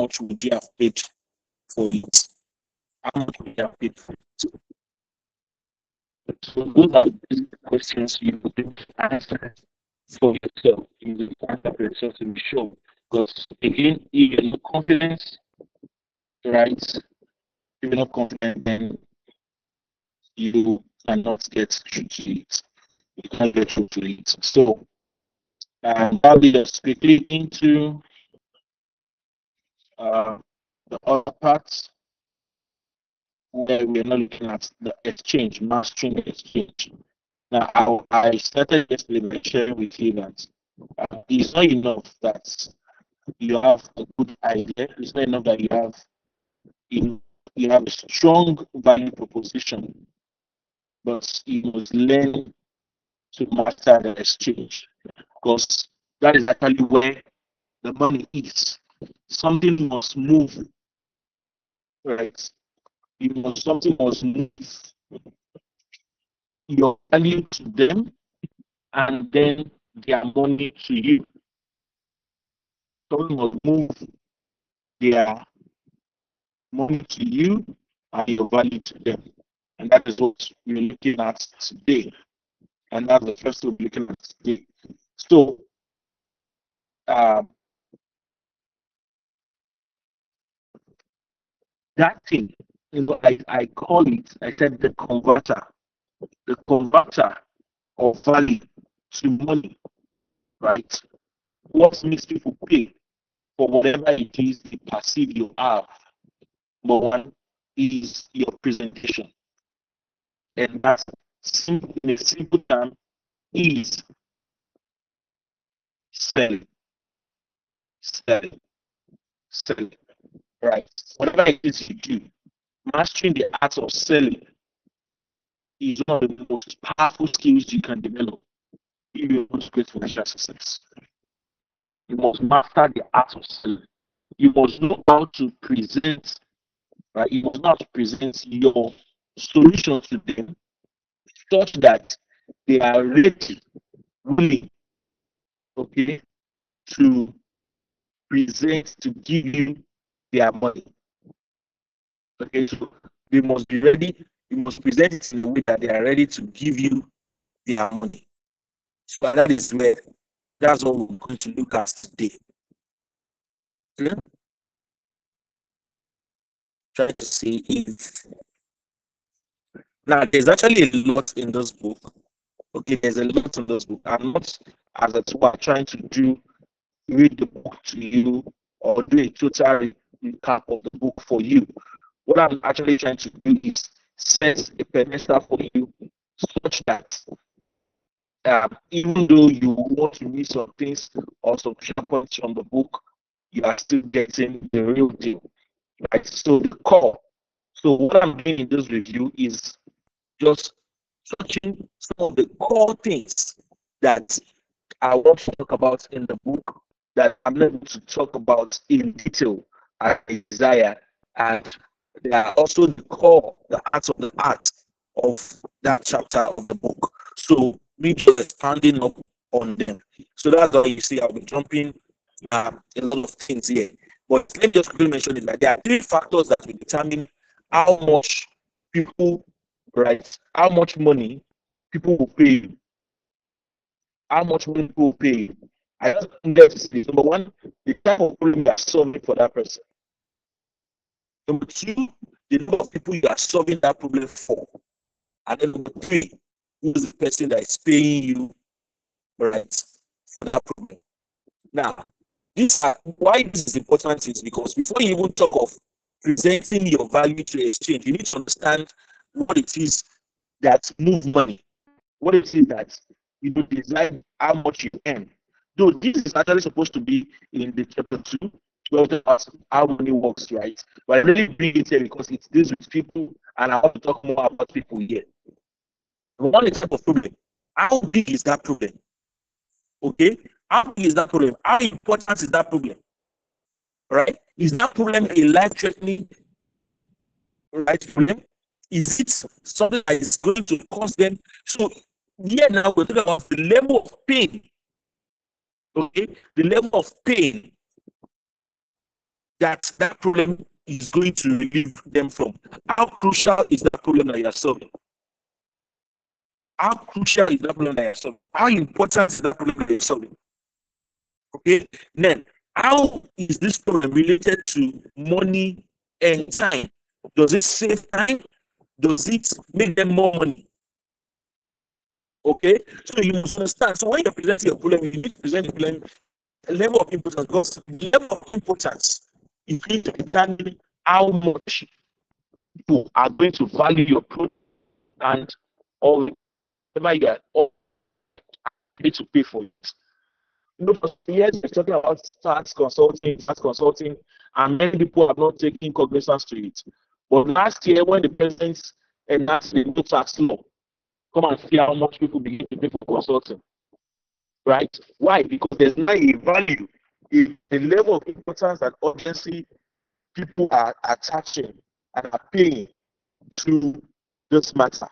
much would you have paid for it? How much would you have paid for it? So those are the questions you would answer for yourself. You will answer for yourself to be sure. Because again, if you're not confident, right? If you're not confident, then you cannot get through to it. You can't get through to it. So that leads us quickly into the other parts where we're not looking at the exchange, mastering the exchange. Now, I started yesterday by sharing with you that it's not enough that you have a good idea. It's not enough that you have a strong value proposition, but you must learn to master the exchange, because that is actually where the money is. Something must move, right? Something must move your value to them, and then their money to you. Something must move their money to you and your value to them. And that is what we're looking at today. And that's the first we're looking at today. So, that thing, I call it, I said the converter of value to money, right? What makes people pay for whatever it is they perceive you have? Number one is your presentation. And that's simple, in a simple term, is selling. Selling. Selling. Right. Whatever it is you do, mastering the art of selling is one of the most powerful skills you can develop if you want to create financial success. You must master the art of selling. You must know how to present, right? You must know how to present your solutions to them such that they are ready, willing, okay, to present, to give you their money. Okay, so they must be ready. You must present it in a way that they are ready to give you their money. So that's what we're going to look at today. Okay? Try to see if now there's actually a lot in this book. Okay, there's a lot in this book. I'm not as a tool trying to read the book to you or do a total recap of the book for you. What I'm actually trying to do is set a pedestal for you such that even though you want to read some things or some points from the book, you are still getting the real deal. Right? So the core. So what I'm doing in this review is just touching some of the core things that I want to talk about in the book that I'm able to talk about in detail as I desire, and they are also the core, the art of that chapter of the book. So me just expanding up on them. So that's why you see I'll be jumping a lot of things here. But let me just quickly mention it, that there are three factors that will determine how much people, right, how much money people will pay you. How much money people will pay you. I just there to say, number one, the type of problem you are solving for that person. Number two, the number of people you are solving that problem for. And then number three, who is the person that is paying you, right, for that problem. Now, why this is important is because before you even talk of presenting your value to exchange, you need to understand what it is that moves money. What it is that you decide how much you earn. Though this is actually supposed to be in the chapter 2, where we talk how money works, right? But I really bring it here because it deals with people, and I want to talk more about people here. One example of problem. How big is that problem? Okay? How big is that problem? How important is that problem? Right? Is that problem a life-threatening, right, problem? Is it something that is going to cause them? So here now we're talking about the level of pain. Okay, the level of pain that problem is going to relieve them from? How crucial is that problem that you are solving? How crucial is that problem that you are solving? How important is that problem that you are solving? Okay, then how is this problem related to money and time? Does it save time? Does it make them more money? Okay, so you must understand. So when you're presenting your problem, you need to present the problem level of importance, because the level of importance is going to determine how much people are going to value your product and all whatever you are all need to pay for it. You know, for years we're talking about start consulting, and many people have not taken cognizance to it. But last year, when the president enacted the new tax law, come and see how much people begin to pay for consulting. Right? Why? Because there's now a value, a level of importance and urgency people are attaching and are paying to this matter.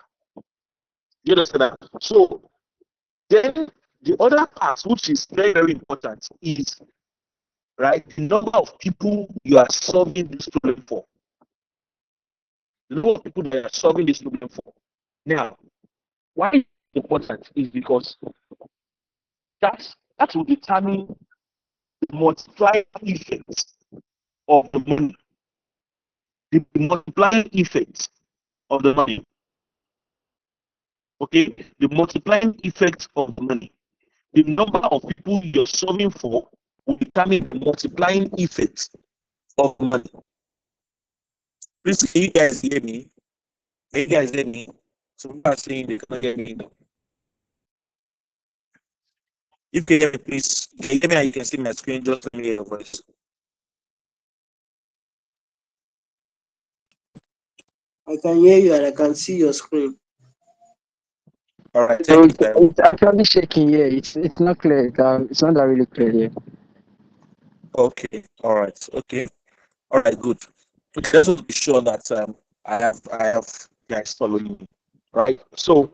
You understand that? So then the other part, which is very, very important, is right the number of people you are solving this problem for. The number of people that you are solving this problem for. Now, why it's important is because that will determine the multiplying effect of the money. The multiplying effect of the money. Okay, the multiplying effect of the money. The number of people you're solving for will determine the multiplying effect of the money. Please, can you guys hear me? Can you guys hear me? Some people are saying they can't hear me now. If you can hear me, please, can you hear me and you can see my screen? Just let me hear your voice. I can hear you and I can see your screen. All right, thank you very much. It's actually shaking here. It's not clear. It's not that really clear here. Okay, all right, okay, all right, good. Let's just be sure that I have guys following me, right? So,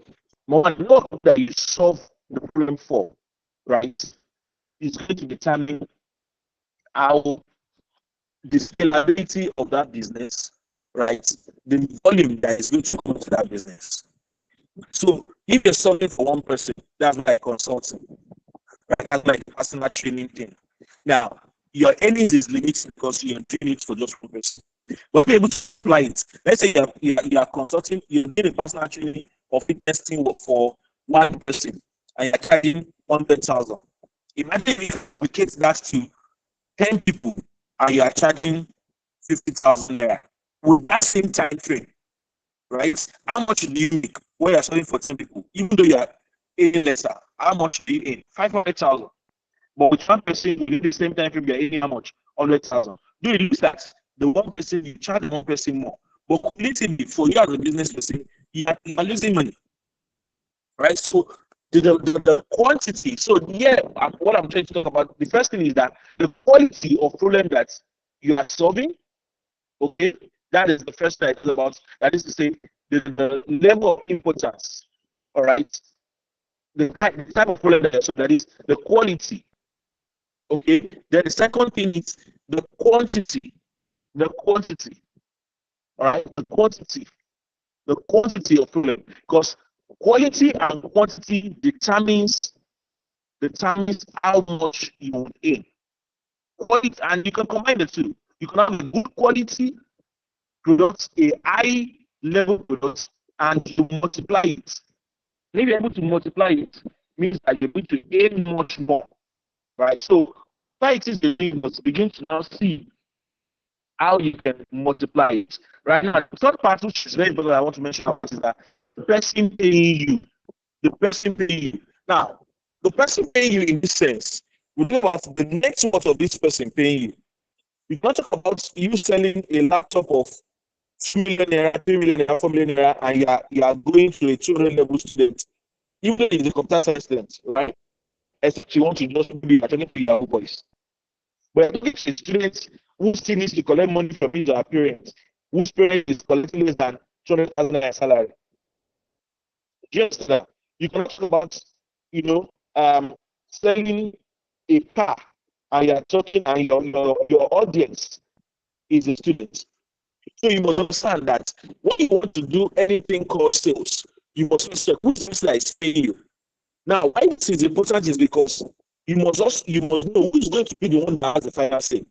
one lot that you solve the problem for, right, is going to determine how the scalability of that business, right? The volume that is going to come to that business. So if you're solving for one person, that's like consulting, right? That's like personal training thing. Now, your earnings is limited because you're doing it for just one person. But be able to apply it. Let's say you are consulting, you're doing a personal training or fitness thing for one person and you're charging 100,000. Imagine if you duplicate that to 10 people and you are charging 50,000 naira with that same time frame, right? How much do you make when you're selling for 10 people? Even though you're earning lesser, how much do you earn? 500,000. But with one person, you do the same time frame, you're earning how much? 100,000. Do you lose that? The one person, you charge one person more. But cumulatively, for you as a business person, you are losing money, right? So the quantity. So yeah, what I'm trying to talk about, the first thing is that the quality of problem that you are solving, okay, that is the first thing I talk about. That is to say, the level of importance, all right, the type of problem that you're solving, that is the quality, okay. Then the second thing is the quantity, all right, the quantity of problem, because quality and quantity determines how much you will earn. Quality, and you can combine the two. You can have a good quality product, a high level product, and you multiply it. And if you're able to multiply it, means that you're going to earn much more, right? So why it is the thing, you must begin to now see how you can multiply it. Right now, the third part, which is very important, I want to mention is that the person paying you, Now, the person paying you in this sense, we talk about the next worth of this person paying you. We not talk about you selling a laptop of 2 million naira, 3 million naira, 4 million naira, and you are going to a 200 level student, even though it's a computer science student, right? Except you want to just be attending to your boys. But I think it's a student who still needs to collect money from his parents, whose parents is collecting less than 200,000 naira salary. Just that you can talk about, you know, selling a car, and you're talking, and your audience is a student. So you must understand that when you want to do anything called sales, you must check which business is paying you. Now, why this is important is because you must know who is going to be the one that has the final say.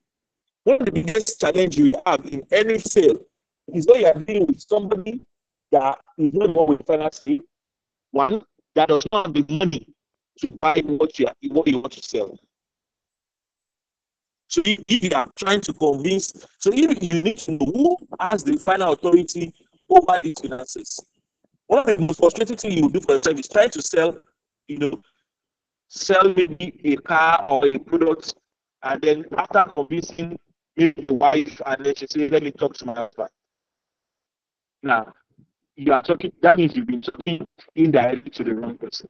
One of the biggest challenge you have in any sale is when you are dealing with somebody that is not the one with final say. One that does not have the money to buy what you want to sell. So if you are trying to convince, so if you need to know who has the final authority over these finances. One of the most frustrating things you do for yourself is trying to sell maybe a car or a product, and then after convincing maybe the wife, and then she says, "Let me talk to my husband." Now you are talking. That means you've been talking indirectly to the wrong person.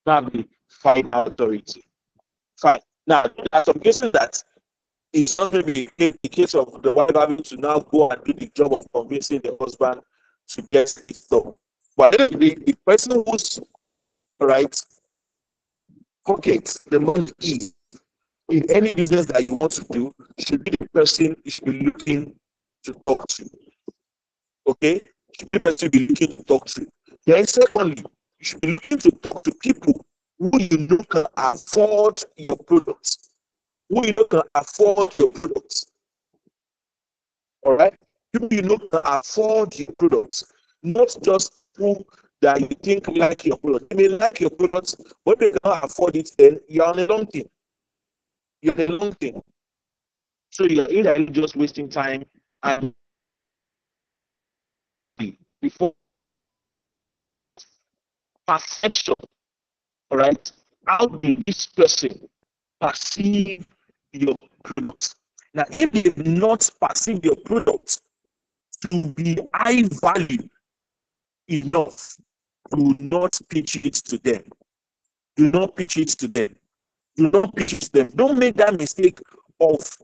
Not the final authority. Fine. Now there are some cases that it's not maybe the case of the wife having to now go and do the job of convincing the husband to get it done. But the person who's right pocket the money is in any business that you want to do should be the person you should be looking to talk to. Okay? Should be the person you should be looking to talk to. Then secondly, you should be looking to talk to people who you know can afford your products. Who you know can afford your products. All right? People you know can afford your products. Not just people that you think like your product. They may like your products, but they cannot afford it, then you're on a long thing. You're on a long thing. So you're either just wasting time and before perception. All right? How will this person perceive your product? Now, if they have not perceived your product to be high value enough, do not pitch it to them. Do not pitch it to them. Do not pitch it to them. Don't make that mistake of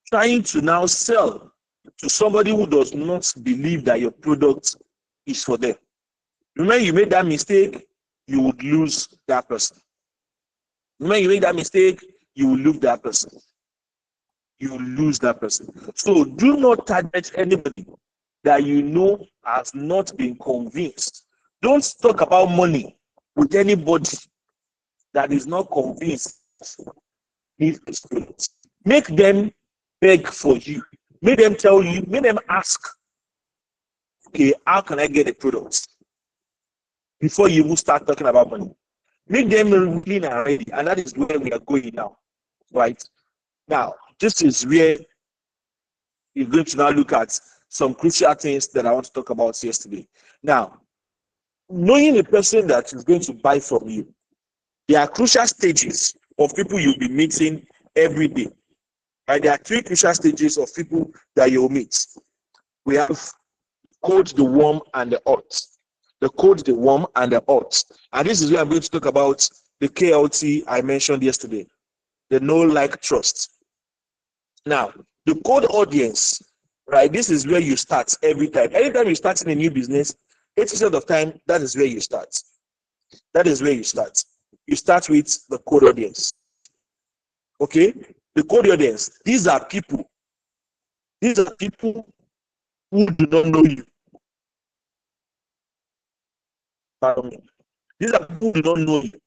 trying to now sell to somebody who does not believe that your product is for them. Remember, you made that mistake, you would lose that person. Remember, you make that mistake, you will lose that person. You will lose that person. So do not target anybody that you know has not been convinced. Don't talk about money with anybody that is not convinced. Make them beg for you. Make them tell you, make them ask, okay, how can I get a product? Before you even start talking about money. Make them willing and ready. And that is where we are going now. Right? Now, this is where you're going to now look at some crucial things that I want to talk about yesterday. Now, knowing the person that is going to buy from you, there are crucial stages of people you'll be meeting every day. And there are three crucial stages of people that you'll meet. We have cold, the warm, and the hot. The cold, the warm, and the hot. And this is where I'm going to talk about the KLT I mentioned yesterday. The know, like, trust. Now, the cold audience, right? This is where you start every time. Anytime you start in a new business, 80% of the time, that is where you start. That is where you start. You start with the cold audience. Okay? The cold audience. These are people who do not know you. Pardon me. These are people who do not know you.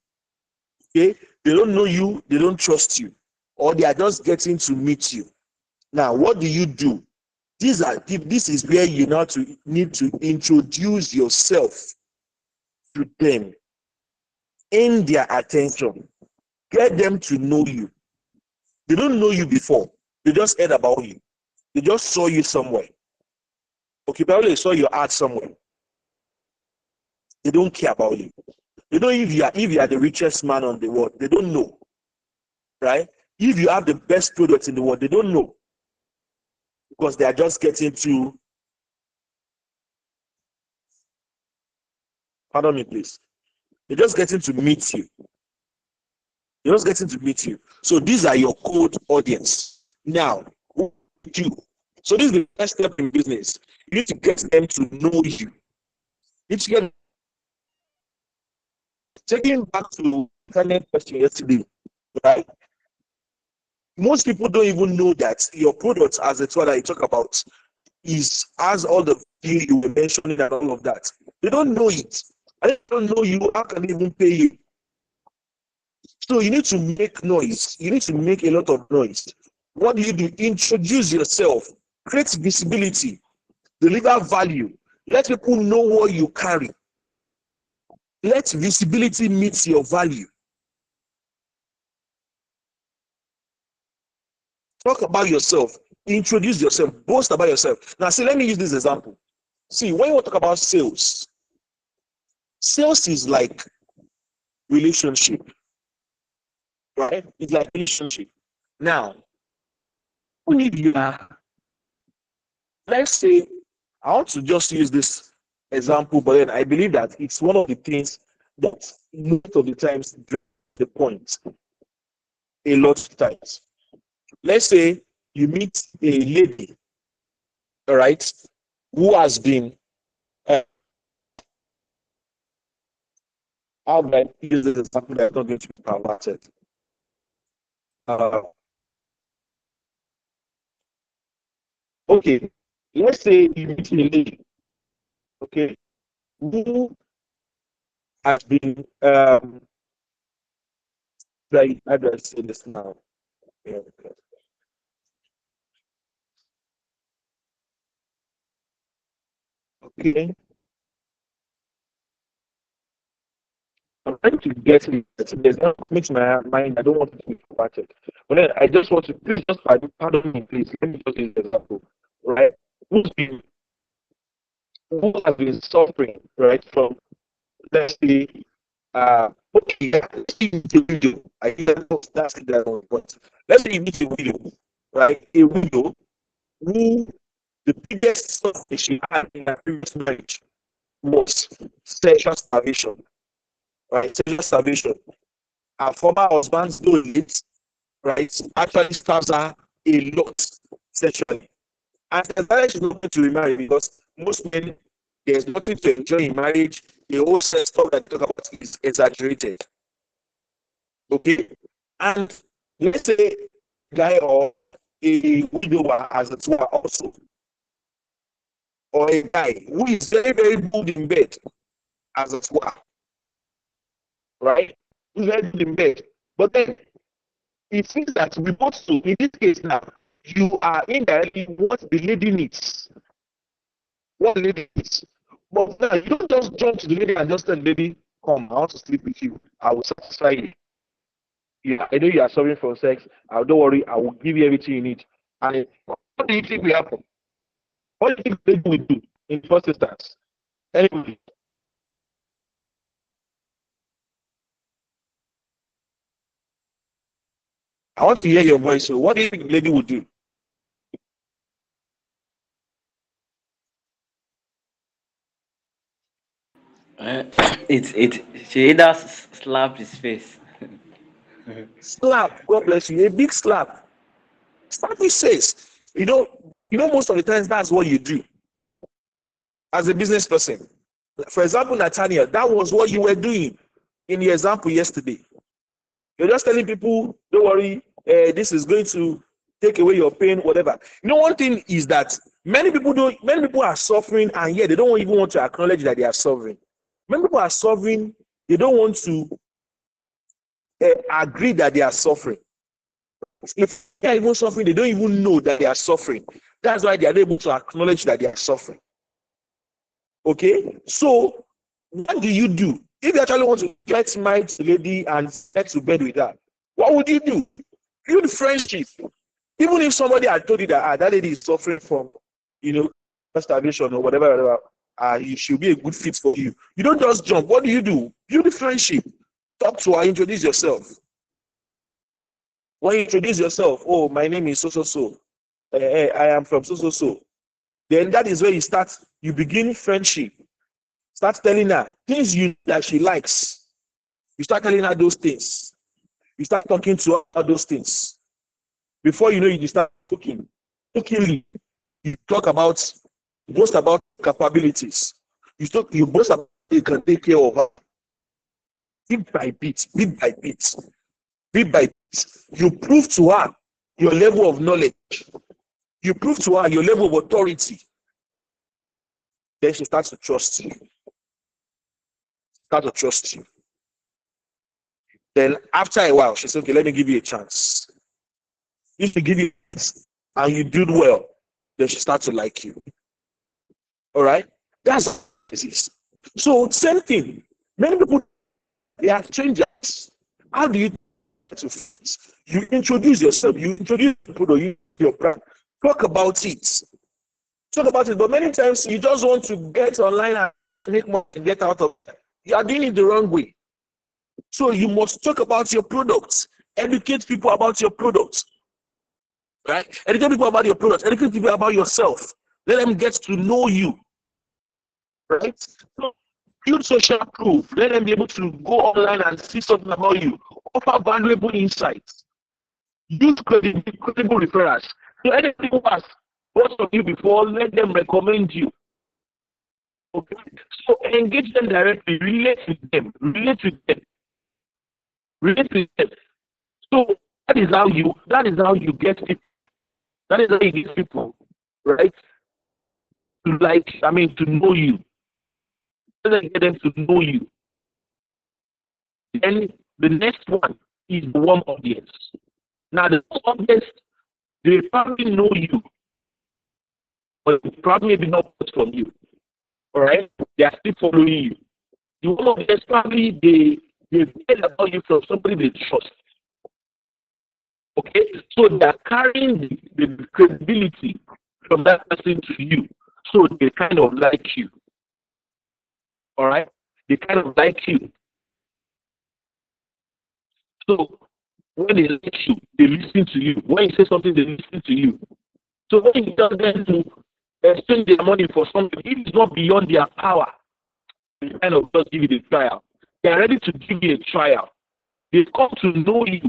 Okay? They don't know you, they don't trust you, or they are just getting to meet you. Now, what do? This is where you now need to introduce yourself to them, in their attention, get them to know you. They don't know you before, they just heard about you, they just saw you somewhere. Okay, probably they saw your ad somewhere. They don't care about you. They know if you are the richest man on the world. They don't know, right? If you have the best products in the world, they don't know, because they are just getting to. Pardon me, please. They're just getting to meet you. They're just getting to meet you. So these are your cold audience. Now, who do you? So this is the first step in business. You need to get them to know you. You need to get. Taking back to the internet question yesterday, right? Most people don't even know that your product, as the tool that you talk about, has all the value you were mentioning and all of that. They don't know it. And they don't know you. How can they even pay you? So you need to make noise. You need to make a lot of noise. What do? Introduce yourself. Create visibility. Deliver value. Let people know what you carry. Let visibility meet your value. Talk about yourself. Introduce yourself. Boast about yourself. Now, see, let me use this example. See, when you want to talk about sales, sales is like relationship, right? It's like relationship. Now, if you are, let's say, I want to just use this example, but then I believe that it's one of the things that most of the times drives the point. A lot of times. Let's say you meet a lady, all right, who has been, how do I use this example that's not going to be perverted? Okay, let's say you meet a lady, okay, who has been, like, how do I say this now? Yeah, okay, I'm trying to get it. There's not makes my mind. I don't want it to be perverted. But then I just want to please just pardon me, please. Let me just use an example, right? Who has been suffering, right, from, let's say, okay, let's say the widow. I think that's that one point. Let's say you meet a widow, right? A widow who the biggest suffering she had in her previous marriage was sexual starvation, right? Sexual starvation. Her former husband's doing, right, actually starves her a lot sexually. And the marriage she's not going to remarry because most men, there's nothing to enjoy in marriage. The whole sex stuff that they talk about is exaggerated. Okay. And let's say guy or a widower as a tour also, or a guy who is very, very good in bed as a tour, right? Who's very good in bed. But then it seems that we both to, in this case now, you are indirectly what the lady needs. What the lady needs. But now you don't just jump to the lady and just tell the lady, come, I want to sleep with you. I will satisfy you. Yeah, I know you are suffering from sex. Don't worry, I will give you everything you need. And what do you think will happen? What do you think the lady will do in the first instance? Anybody? I want to hear your voice. So what do you think the lady will do? She either slapped his face. Slap. God bless you. A big slap. Slap his face. Most of the times that's what you do as a business person. For example, Nathaniel, that was what you were doing in the example yesterday. You're just telling people, don't worry, this is going to take away your pain, whatever. One thing is that many people are suffering, and yet they don't even want to acknowledge that they are suffering. Many people are suffering, they don't want to agree that they are suffering. If they are even suffering, they don't even know that they are suffering. That's why they are able to acknowledge that they are suffering. Okay, so what do you do if you actually want to get married to a lady and get to bed with her? What would you do? Build friendship. Even if somebody had told you that that lady is suffering from, starvation or whatever, you should be a good fit for you. You don't just jump. What do? Build friendship. Talk to her. Introduce yourself. When you introduce yourself, oh, my name is so. I am from so. Then that is where you begin friendship. Start telling her things that she likes. You start telling her those things. You start talking to her about those things. Before you know it, you start talking. Talkingly, you boast about capabilities. You boast about you can take care of her. Bit by bit, bit by bit, bit by bit. You prove to her your level of knowledge. You prove to her your level of authority. Then she starts to trust you. Start to trust you. Then after a while, she says, okay, let me give you a chance. If she give you a chance and you do well, then she starts to like you. All right? That's what it is. So same thing. Many people, they are strangers. How do you you introduce yourself, you introduce the product, your brand, talk about it. Talk about it, but many times you just want to get online and make money and get out of it. You are doing it the wrong way. So you must talk about your products, educate people about your products, right? Educate people about your products, educate people about yourself. Let them get to know you, right? So build social proof. Let them be able to go online and see something about you. Offer valuable insights. Use credible referrals. So anything who has bought from you before, let them recommend you. Okay. So engage them directly. Relate with them. Relate with them. Relate with them. So that is how you get people. That is how you get people, right? To know you. Let them get them to know you. Then the next one is the warm audience. Now the warm audience, they probably know you, but they probably maybe not bought from you. All right? They are still following you. The warm audience probably they heard about you from somebody they trust. Okay? So they are carrying the credibility from that person to you. So they kind of like you. All right? They kind of like you. So when they like you, they listen to you. When you say something, they listen to you. So when you tell them to exchange their money for something, it is not beyond their power. They kind of just give you the trial. They are ready to give you a trial. They come to know you.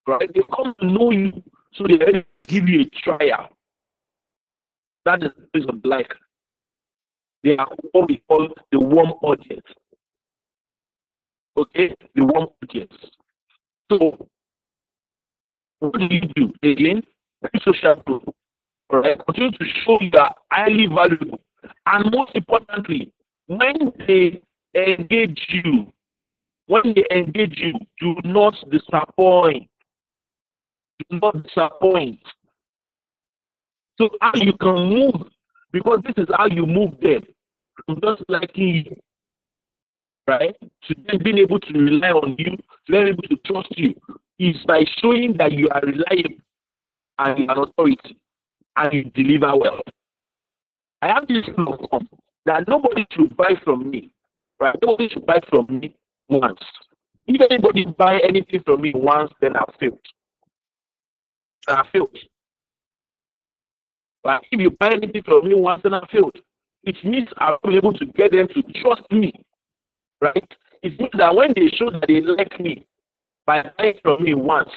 Right? They come to know you, so they're ready to give you a trial. That is the place of life. They are what we call the warm audience. Okay? The warm audience. So what do you do? Again, social proof. Right? Continue to show you are highly valuable. And most importantly, when they engage you, do not disappoint. Do not disappoint. So how you can move, because this is how you move them. From just liking you, right? To them being able to rely on you, to being able to trust you, is by showing that you are reliable and you are authority and you deliver well. I have this rule of thumb that nobody should buy from me, right? Nobody should buy from me once. If anybody buy anything from me once, then I've failed. I failed. But if you buy anything from me once, then I failed. It means I'll be able to get them to trust me, right? It means that when they show that they like me by buying from me once,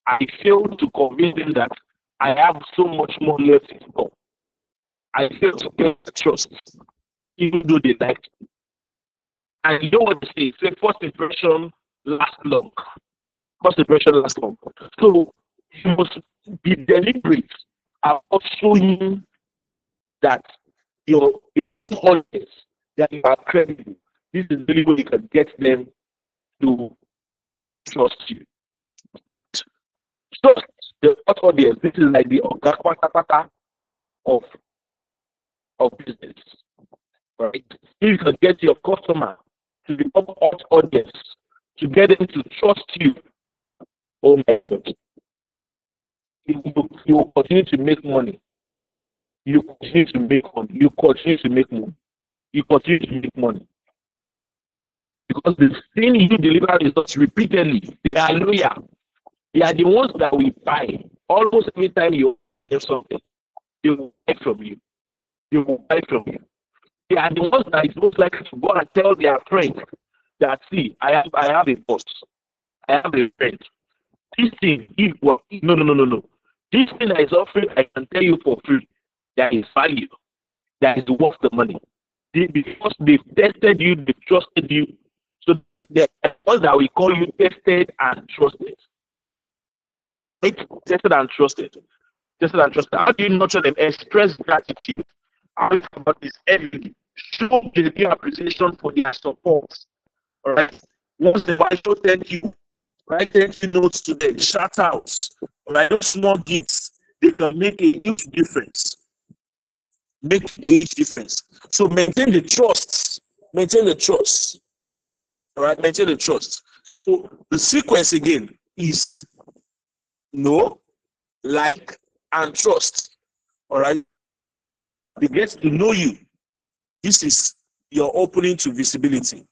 I failed to convince them that I have so much more left to go. I failed to get the trust, even though they liked me. And you know what they say? Say first impression lasts long. First impression lasts long. So you must be deliberate about showing that your audience, that you are credible. This is really where you can get them to trust you. Trust the audience. This is like the of business. Right? If you can get your customer to become hot audience, to get them to trust you, oh my God, you will continue to make money. You continue to make money. You continue to make money. You continue to make money. Because the thing you deliver results repeatedly, they are loyal. They are the ones that we buy. Almost every time you get something, they will buy from you. They will buy from you. They are the ones that is most likely to go and tell their friends that, see, I have a boss. I have a friend. This thing, no. This thing that is offering, I can tell you for free, that is value, that is worth the money. Because they've tested you, they've trusted you. So the ones that we call you tested and trusted. Tested and trusted. Tested and trusted. How do you nurture them? Express gratitude. How do you talk about this heavily? Show genuine appreciation for their support. All right. Once the wife show thank you, write thank you notes to them, shout outs. All right. Those small gifts, they can make a huge difference. Make a huge difference. So maintain the trust. Maintain the trust. All right. Maintain the trust. So the sequence again is know, like, and trust. All right. They get to know you. This is your opening to visibility.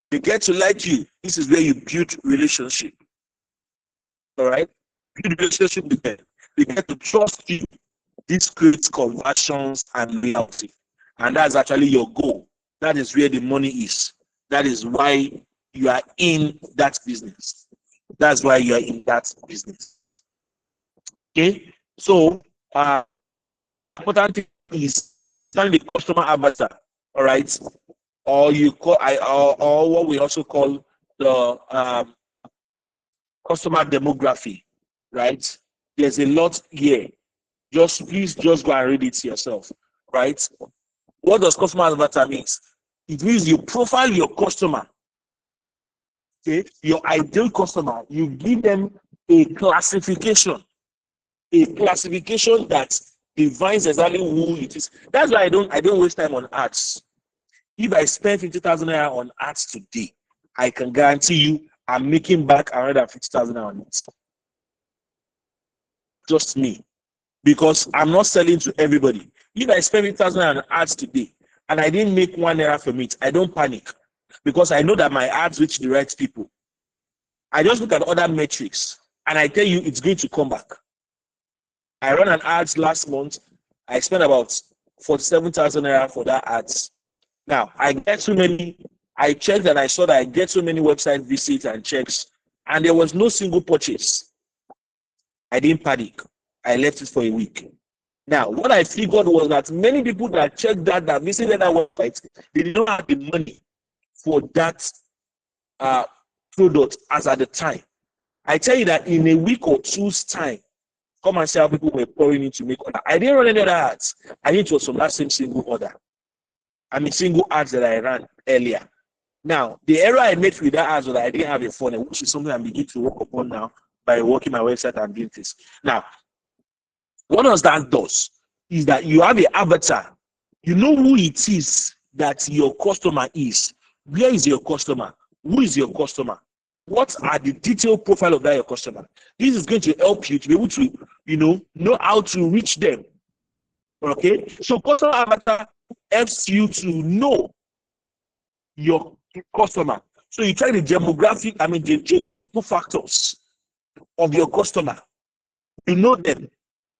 They get to like you. This is where you build relationship. All right. Build relationship with them. They get to trust you. This creates conversions and loyalty. And that's actually your goal. That is where the money is. That is why you are in that business. That's why you are in that business. Okay. So, important thing is the customer avatar. All right. Or you call or what we also call the customer demography, right? There's a lot here. Please just go and read it yourself, right? What does customer avatar means? It means you profile your customer, okay? Your ideal customer. You give them a classification that defines exactly who it is. That's why I don't waste time on ads. If I spend 50,000 naira on ads today, I can guarantee you I'm making back 150,000 naira on it. Just me. Because I'm not selling to everybody. If I spend 50,000 naira on ads today and I didn't make 1 naira from it, I don't panic. Because I know that my ads reach the right people. I just look at other metrics and I tell you it's going to come back. I ran an ads last month. I spent about 47,000 naira for that ads. Now, I get so many, I checked and I saw that I get so many website visits and checks, and there was no single purchase. I didn't panic. I left it for a week. Now, what I figured was that many people that checked that visited that website, they did not have the money for that product as at the time. I tell you that in a week or two's time, come and see how people were pouring in to make order. I didn't run any other ads. I need to from that same single order. Single ads that I ran earlier. Now, the error I made with that ads was that I didn't have a funnel, which is something I'm beginning to work upon now by working my website and doing this. Now, what does that does is that you have an avatar. You know who it is that your customer is. Where is your customer? Who is your customer? What are the detailed profile of that your customer? This is going to help you to be able to, know how to reach them. Okay? So customer avatar helps you to know your customer. So you try the demographic, the factors of your customer. You know them.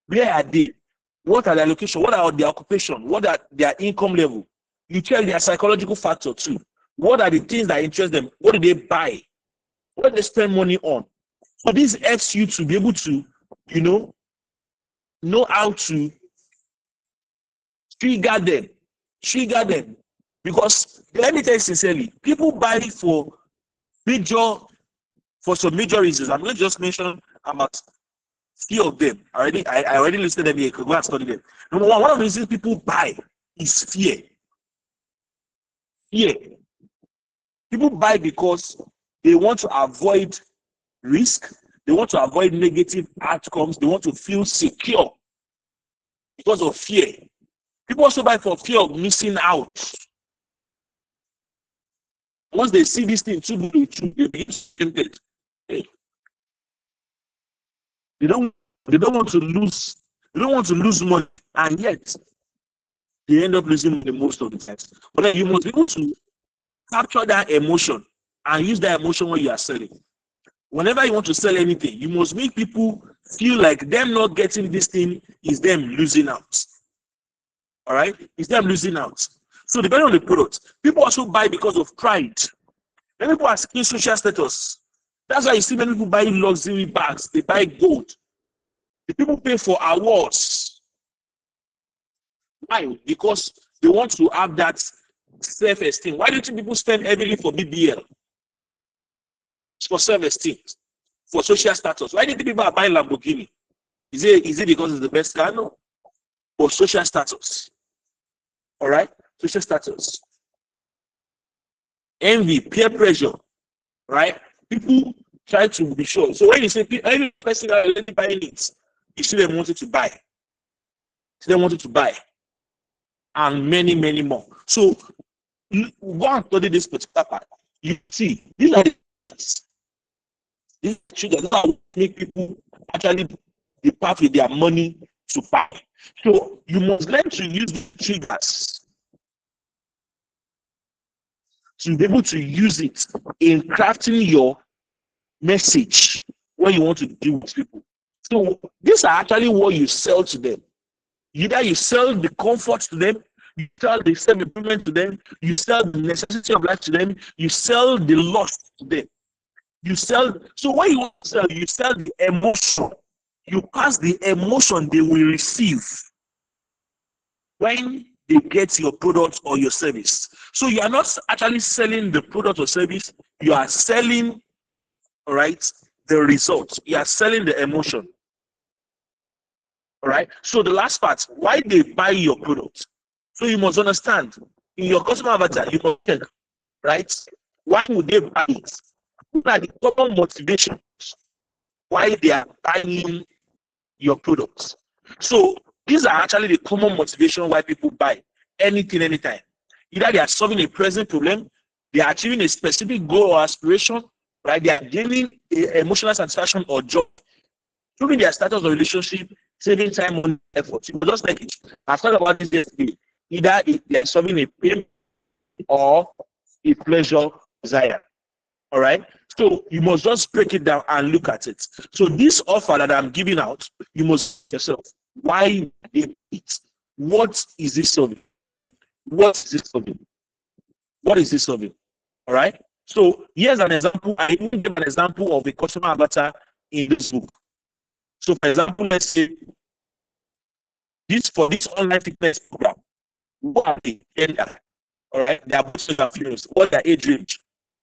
Where are they? What are their location? What are their occupation? What are their income level? You check their psychological factor too. What are the things that interest them? What do they buy? What do they spend money on? So this helps you to be able to, know how to trigger them. Because let me tell you sincerely, people buy for some major reasons. I'm going to just mention about few of them. I already listed them here. You can go and study them. Number one of the reasons people buy is fear. Fear. People buy because they want to avoid risk. They want to avoid negative outcomes. They want to feel secure because of fear. People also buy for fear of missing out. Once they see this thing too good, they begin to tempted. They don't want to lose. They don't want to lose money, and yet they end up losing money most of the times. But then you must be able to capture that emotion and use that emotion when you are selling. Whenever you want to sell anything, you must make people feel like them not getting this thing is them losing out. All right, it's them losing out. So depending on the product, people also buy because of pride. Many people are seeking social status. That's why you see many people buy luxury bags. They buy gold. The people pay for awards. Why? Because they want to have that self-esteem. Why do you think people spend heavily for BBL? It's for self-esteem. for social status. Why do you think people are buying Lamborghini? Is it because it's the best car? No. For social status. All right? Social status. Envy, peer pressure, right? People try to be sure. So when you say any person that is buying it, you see them wanted to buy. And many, many more. So go and study this particular part. You see, these are these triggers that make people actually depart with their money to buy. So you must learn to use the triggers to be able to use it in crafting your message when you want to deal with people. So these are actually what you sell to them. Either you sell the comfort to them, you sell the self-improvement to them, you sell the necessity of life to them, you sell the loss to them. So when you want to sell, you sell the emotion. You pass the emotion they will receive when they get your product or your service. So you are not actually selling the product or service, you are selling, all right, the result. You are selling the emotion. All right. So the last part, why they buy your product. So you must understand, in your customer avatar, you must check, right? Why would they buy it? What are the common motivations why they are buying your products? So these are actually the common motivation why people buy anything, anytime. Either they are solving a present problem, they are achieving a specific goal or aspiration, right? They are gaining emotional satisfaction or joy, improving their status of relationship, saving time, money, effort. You just like it. I've talked about this yesterday. Either they are solving a pain or a pleasure desire. All right. So you must just break it down and look at it. So this offer that I'm giving out, you must ask yourself, why they it? What is this serving? What is this serving? What is this serving? All right. So here's an example. I even give an example of a customer avatar in this book. So for example, let's say for this online fitness program, what are the gender? All right, they are both affiliates. What their age range?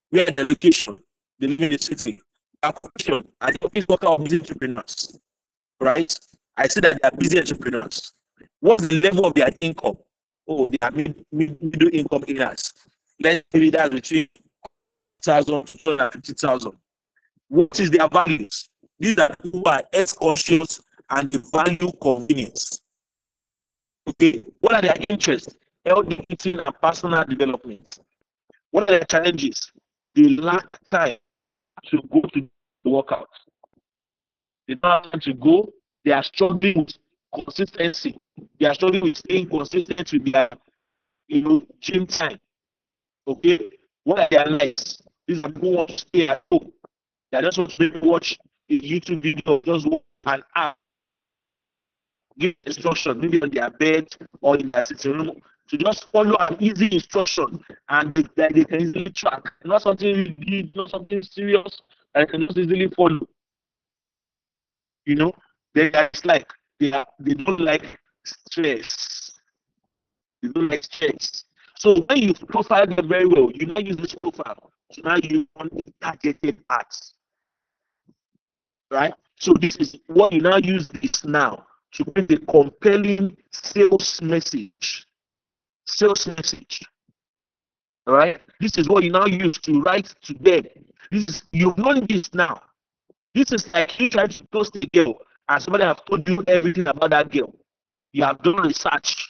Where the location? They live in the city. Occupation and the office worker of busy entrepreneurs. Right? I see that they are busy entrepreneurs. What's the level of their income? Oh, they are middle income earners. Let's say that's between 1,000 to 250,000. What is their values? These are people who are health conscious and they value convenience. Okay, what are their interests? Healthy eating and personal development. What are their challenges? They lack time to go to the workout. They don't have time to go. They are struggling with consistency. They are struggling with staying consistent with their, gym time. Okay, what are their lives? These are people who want to stay at home. They just want to watch a YouTube video, just watch an app, give instruction, maybe on their bed or in their sitting room, to just follow an easy instruction and they can easily track. Not something deep, not something serious, and can just easily follow. They are like they don't like stress. They don't like stress. So when you profile them very well, you now use this profile. So now you want targeted ads. Right? So this is what you now use this now to bring a compelling sales message. Sales message. All right? This is what you now use to write to them. You've known this now. This is like you trying to post a girl and somebody have told you everything about that girl. You have done research.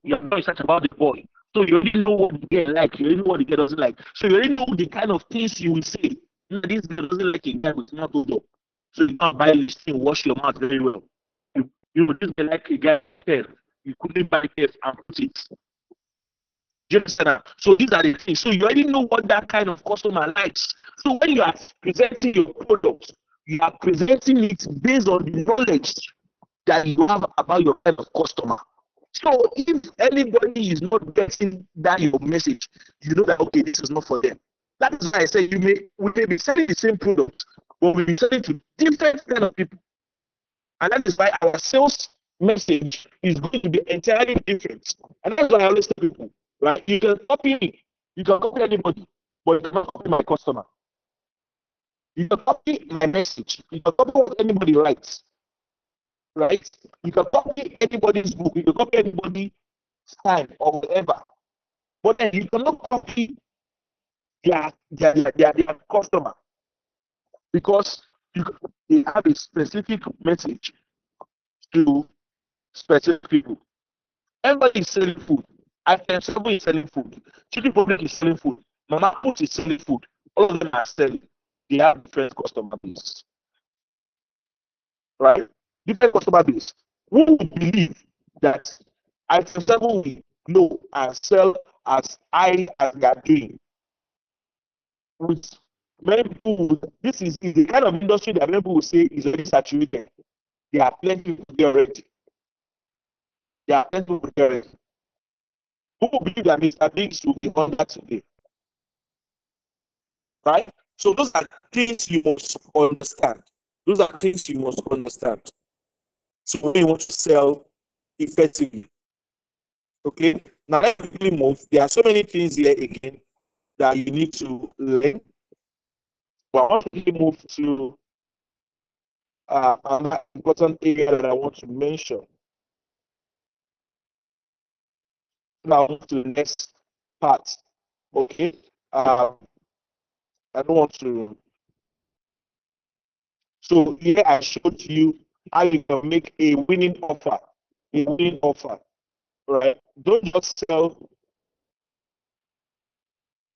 You have done research about the boy. So you already know what the girl like. You already know what the girl doesn't like. So you already know the kind of things you will say. This girl doesn't like a guy with not hold up. So you can't buy this thing, wash your mouth very well. This girl like a guy hair. You couldn't buy hair and put it. Do you understand that? So these are the things. So you already know what that kind of customer likes. So when you are presenting your product, you are presenting it based on the knowledge that you have about your kind of customer. So if anybody is not getting that your message, you know that okay, this is not for them. That is why I say we may be selling the same product, but we'll be selling to different kind of people. And that is why our sales message is going to be entirely different. And that's why I always tell people, right? You can copy me, you can copy anybody, but you cannot copy my customer. You can copy my message. You can copy what anybody writes, right? You can copy anybody's book. You can copy anybody's time or whatever. But then you cannot copy their customer, because they have a specific message to specific people. Everybody is selling food. Item 7 is selling food. Chicken Republic is selling food. Mama Put is selling food. All of them are selling. They have different customer base. Right? Different customer base. Who would believe that Item 7 will grow and sell as high as they are doing? With many people, this is the kind of industry that many people will say is already saturated. There are plenty of people already. There are plenty of people already. Who will believe that Mr. Biggs will be on that today? Right? So those are things you must understand. Those are things you must understand. So when you want to sell effectively. Okay. Now let's quickly move. There are so many things here again that you need to learn. But I want to quickly move to an important area that I want to mention. Now to the next part. Okay. I don't want to. So here I showed you how you can make a winning offer. A winning offer. Right? Don't just sell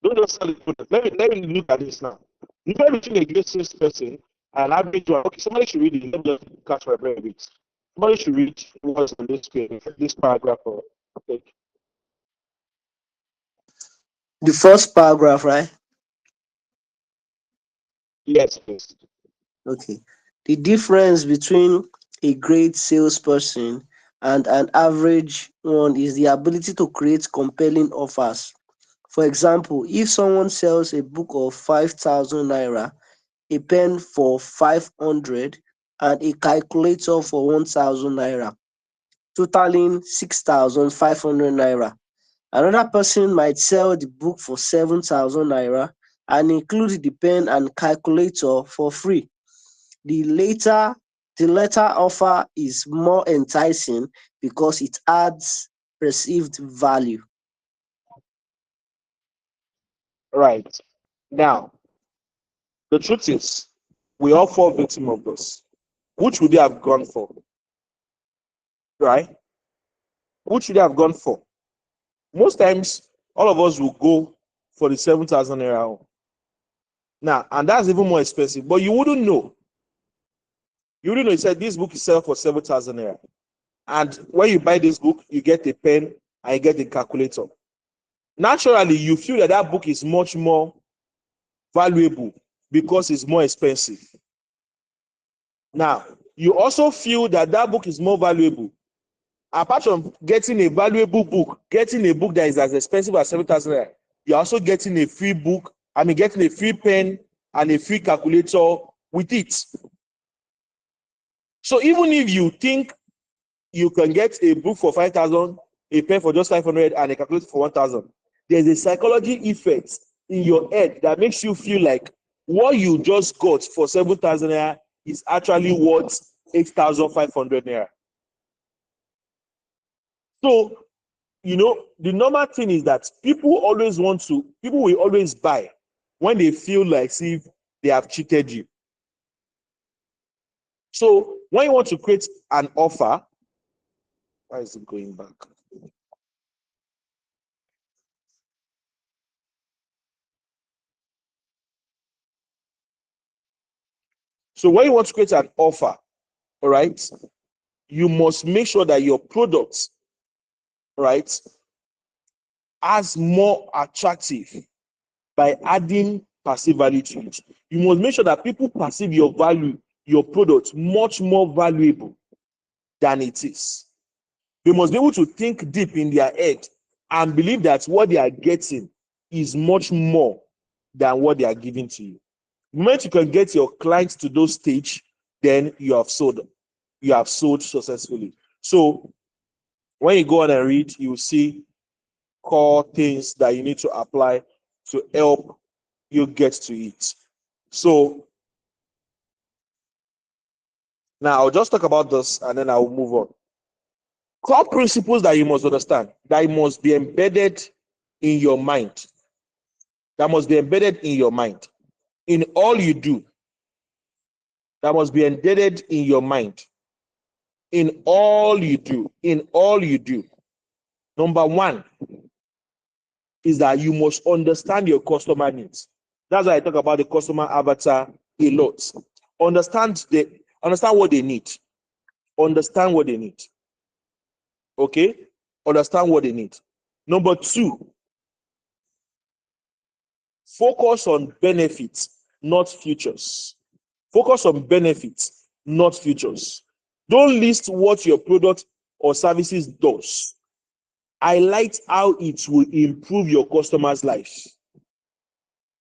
the product. Let me look at this now. If you're reaching a great salesperson and average one, okay, somebody should read it. Let me just catch my brain a bit. Somebody should read what's on this page, this paragraph. Okay. The first paragraph, right? Yes, please. Okay. The difference between a great salesperson and an average one is the ability to create compelling offers. For example, if someone sells a book of 5,000 naira, a pen for 500, and a calculator for 1,000 naira, totaling 6,500 naira. Another person might sell the book for 7,000 naira and include the pen and calculator for free. The latter the latter offer is more enticing because it adds perceived value. Right. Now, the truth is, we all fall victim of this. Which would they have gone for? Right? Which should they have gone for? Most times, all of us will go for the 7,000 naira. Now, and that's even more expensive, but you wouldn't know. You wouldn't know. It said this book is selling for 7,000 naira. And when you buy this book, you get a pen and you get a calculator. Naturally, you feel that that book is much more valuable because it's more expensive. Now, you also feel that that book is more valuable. Apart from getting a valuable book, getting a book that is as expensive as 7,000 naira, you're also getting a free book, getting a free pen and a free calculator with it. So even if you think you can get a book for 5,000, a pen for just 500, and a calculator for 1,000, there's a psychology effect in your head that makes you feel like what you just got for 7,000 naira is actually worth 8,500 naira. So, the normal thing is that people will always buy when they feel like see they have cheated you. So when you want to create an offer, why is it going back? So when you want to create an offer, all right, you must make sure that your product, right, as more attractive by adding perceived value to it. You must make sure that people perceive your value, your product, much more valuable than it is. They must be able to think deep in their head and believe that what they are getting is much more than what they are giving to you. The moment you can get your clients to those stage, then you have sold. You have sold successfully. So when you go on and read, you will see core things that you need to apply to help you get to it. So Now, I'll just talk about this and then I'll move on. Core principles that you must understand, that must be embedded in your mind. That must be embedded in your mind. In all you do, that must be embedded in your mind. In all you do, in all you do. Number one is that you must understand your customer needs. That's why I talk about the customer avatar a lot. Understand what they need. Understand what they need. Okay? Understand what they need. Number two, focus on benefits, not futures. Focus on benefits, not futures. Don't list what your product or services does. Highlight how it will improve your customers' lives.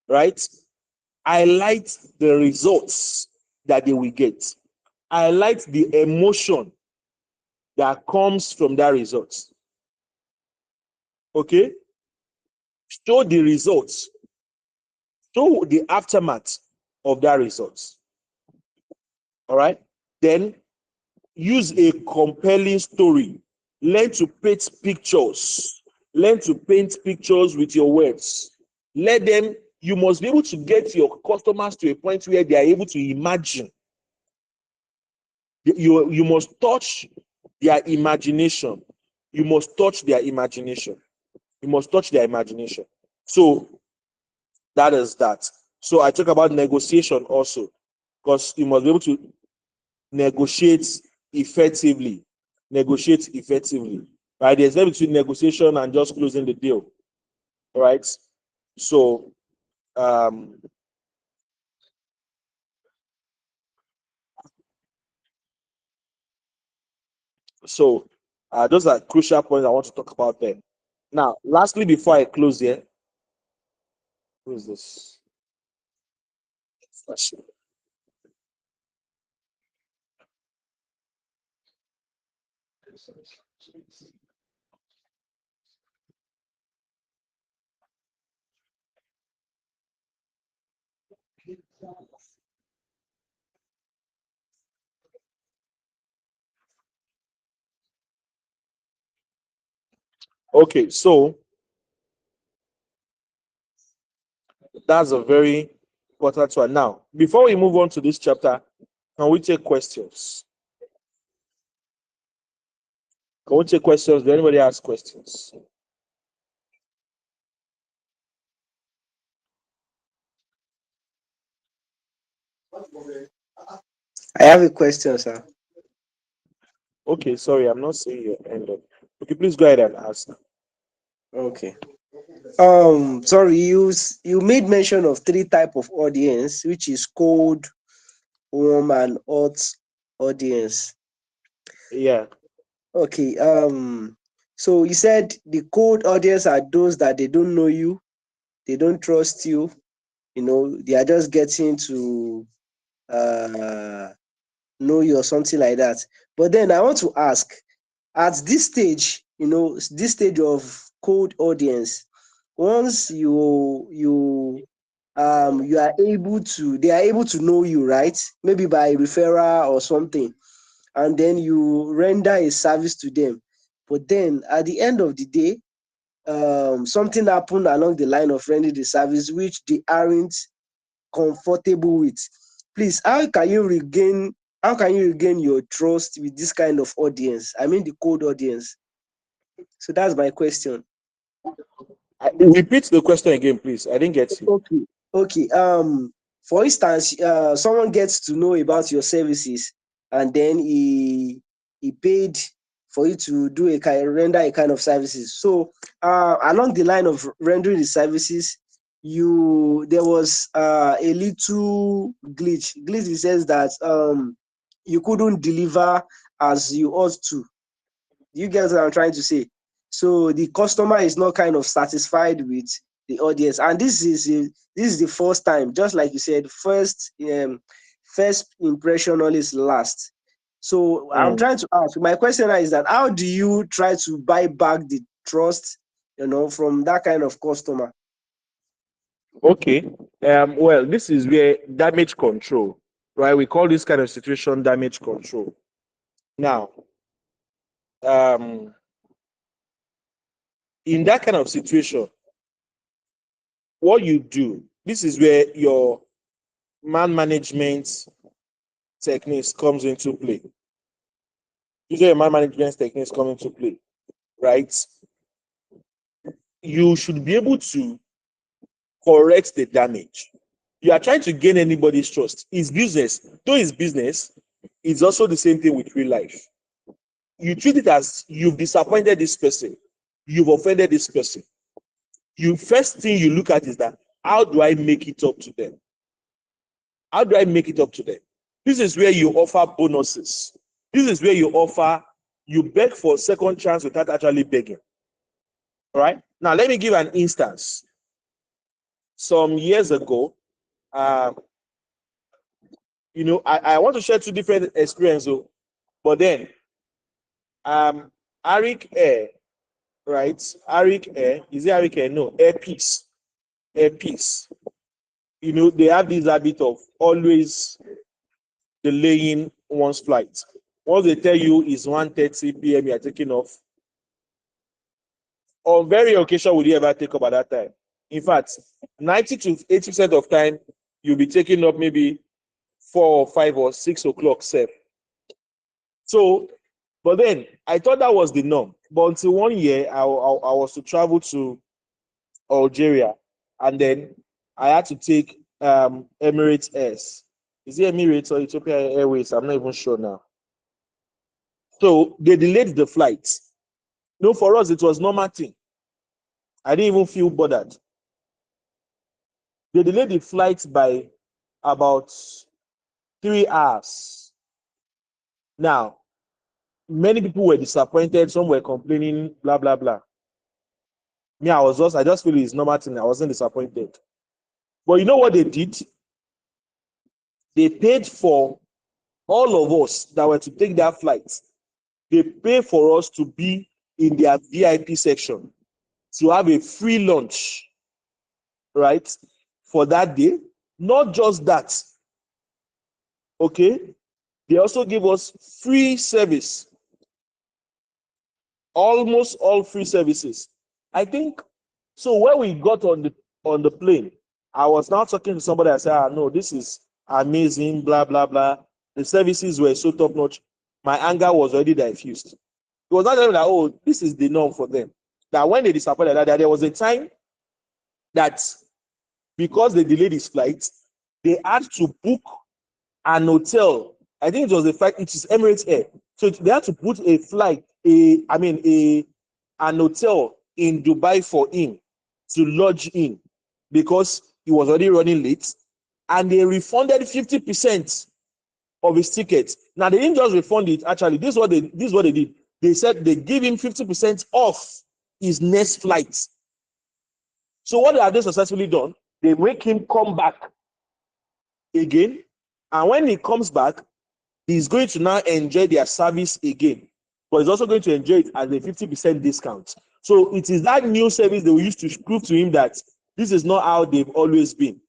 Right? Highlight the results that they will get. Highlight the emotion that comes from that result. Okay? Show the results. Show the aftermath of that result. All right? Then use a compelling story. Learn to paint pictures. Learn to paint pictures with your words. You must be able to get your customers to a point where they are able to imagine. You must touch their imagination. You must touch their imagination. You must touch their imagination. So that is that. So I talk about negotiation also, because you must be able to negotiate effectively. Negotiate effectively. Right? There's a difference between negotiation and just closing the deal. Right? So those are crucial points I want to talk about there. Now, lastly, before I close here, who is this? Okay, so that's a very important one. Now, before we move on to this chapter, can we take questions? Can we take questions? Does anybody ask questions? I have a question, sir. Okay, sorry, I'm not seeing your end up. Okay, please go ahead and ask. Okay. Sorry, you made mention of three type of audience, which is cold, warm, and hot audience. Yeah. Okay. So you said the cold audience are those that they don't know you, they don't trust you, they are just getting to know you or something like that. But then I want to ask, at this stage, this stage of cold audience, once they are able to know you, right? Maybe by referral or something, and then you render a service to them. But then at the end of the day, something happened along the line of rendering the service which they aren't comfortable with. Please, how can you regain your trust with this kind of audience? I mean the cold audience. So that's my question. Repeat the question again, please. I didn't get you. Okay. For instance, someone gets to know about your services, and then he paid for you to render a kind of services. So along the line of rendering the services, there was a little glitch. Glitch in the sense that you couldn't deliver as you ought to. You get what I'm trying to say? So the customer is not kind of satisfied with the audience, and this is the first time, just like you said, first impression always last. So I'm trying to ask. My question is that how do you try to buy back the trust, from that kind of customer? Okay. Well, this is where damage control right? We call this kind of situation damage control. Now, in that kind of situation, what you do, this is where your man management techniques comes into play. This is where your man management techniques come into play, right? You should be able to correct the damage. You are trying to gain anybody's trust. It's business. Though it's business, it's also the same thing with real life. You treat it as you've disappointed this person, you've offended this person. You first thing you look at is that how do I make it up to them? How do I make it up to them? This is where you offer bonuses. This is where you beg for a second chance without actually begging. All right. Now let me give an instance. Some years ago, I want to share two different experiences, but then Arik Air, right? Arik Air, is it Arik Air? No, Airpeace. Airpeace. They have this habit of always delaying one's flight. Once they tell you it's 1:30 p.m., you're taking off. On very occasion would you ever take up at that time? In fact, 90 to 80% of time, you'll be taking up maybe 4 or 5 or 6 o'clock safe. So, but then I thought that was the norm. But until one year, I was to travel to Algeria, and then I had to take Emirates Airs. Is it Emirates or Ethiopia Airways? I'm not even sure now. So they delayed the flight. No, for us, it was normal thing. I didn't even feel bothered. They delayed the flight by about 3 hours. Now, many people were disappointed. Some were complaining, blah, blah, blah. Me, I just feel it's normal thing. I wasn't disappointed. But you know what they did? They paid for all of us that were to take that flight. They pay for us to be in their VIP section, to have a free lunch, right, for that day. Not just that, okay? They also give us free service, almost all free services. I think, so when we got on the plane, I was now talking to somebody. I said, no, this is amazing, blah, blah, blah. The services were so top notch. My anger was already diffused. It was not like, oh, this is the norm for them. That when they disappointed, that there was a time that because they delayed his flight, they had to book an hotel. I think it was it is Emirates Air. So they had to put a flight, an hotel in Dubai for him to lodge in because he was already running late, and they refunded 50% of his ticket. Now they didn't just refund it. Actually, this is what they did. They said they give him 50% off his next flight. So what have they successfully done? They make him come back again, and when he comes back, he's going to now enjoy their service again, but he's also going to enjoy it as a 50% discount. So it is that new service they will use to prove to him that this is not how they've always been.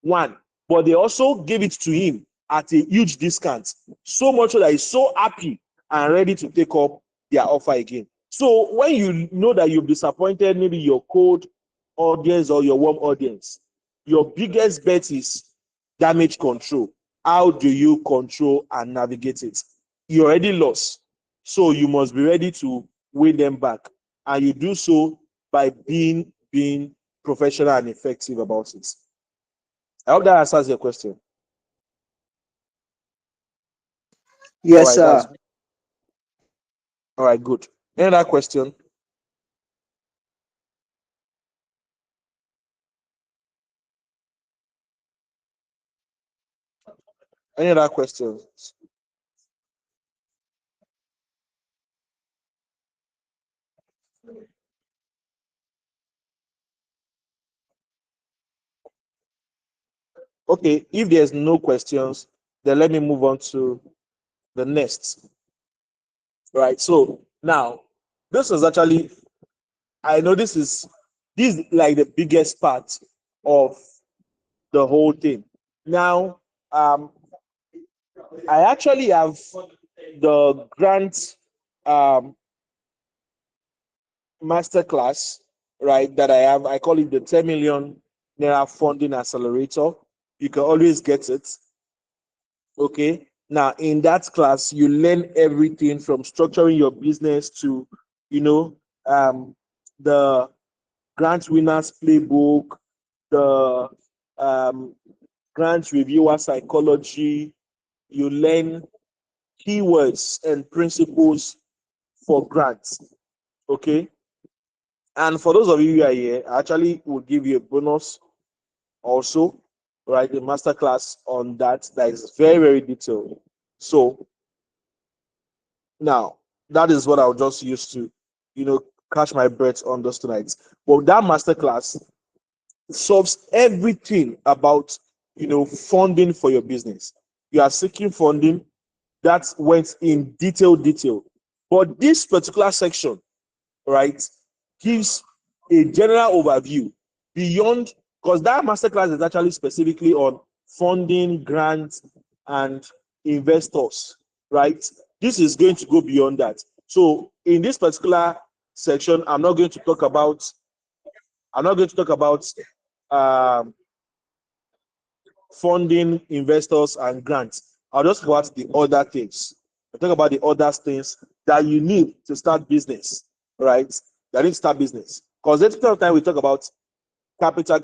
One, but they also gave it to him at a huge discount, so much so that he's so happy and ready to take up their offer again. So when you know that you've disappointed maybe your cold audience or your warm audience, your biggest bet is damage control. How do you control and navigate it? You already lost, so you must be ready to win them back, and you do so by being professional and effective about it. I hope that answers your question. Yes, sir. All right, good. Any other question? Any other questions? Okay, if there's no questions, then let me move on to the next. Right, so now this is actually, I know this is like the biggest part of the whole thing. Now, I actually have the grant masterclass, right? That I have. I call it the 10 million naira funding accelerator. You can always get it. Okay. Now, in that class, you learn everything from structuring your business to, you know, the grant winners playbook, the grant reviewer psychology. You learn keywords and principles for grants. Okay. And for those of you who are here, I actually will give you a bonus also, right? A masterclass on that is very, very detailed. So now that is what I'll just use to, catch my breath on this tonight. But that masterclass solves everything about, funding for your business. You are seeking funding, that went in detail. But this particular section, right, gives a general overview beyond, because that masterclass is actually specifically on funding, grants, and investors, right? This is going to go beyond that. So in this particular section, I'm not going to talk about um, funding, investors, and grants. I'll just go about the other things. I'll talk about the other things that you need to start business, right? That need to start business. Because every time we talk about capital.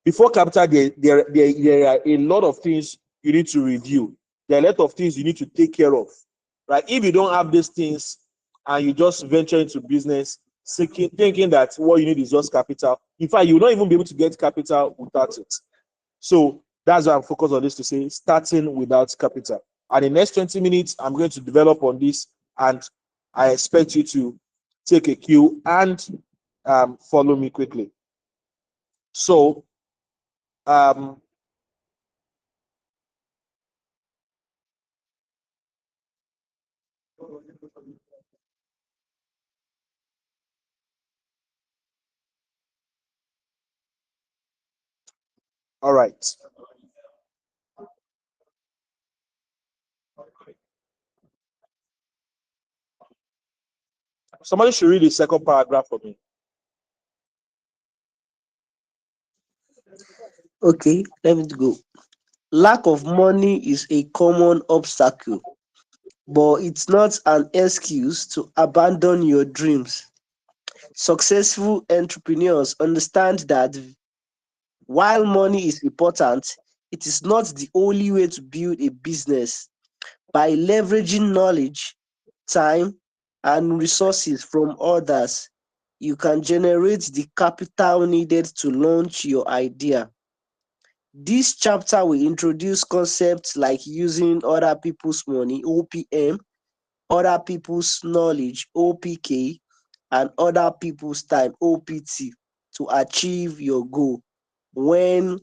Before capital, there are a lot of things you need to review. There are a lot of things you need to take care of, right? If you don't have these things and you just venture into business, thinking that what you need is just capital, in fact, you will not even be able to get capital without it. So that's why I'm focused on this, to say starting without capital. And in the next 20 minutes, I'm going to develop on this, and I expect you to take a cue and follow me quickly. So, all right. Somebody should read the second paragraph for me. Okay, let me go. Lack of money is a common obstacle, but it's not an excuse to abandon your dreams. Successful entrepreneurs understand that while money is important, it is not the only way to build a business. By leveraging knowledge, time, and resources from others, you can generate the capital needed to launch your idea. This chapter will introduce concepts like using other people's money, OPM, other people's knowledge, OPK, and other people's time, OPT, to achieve your goal when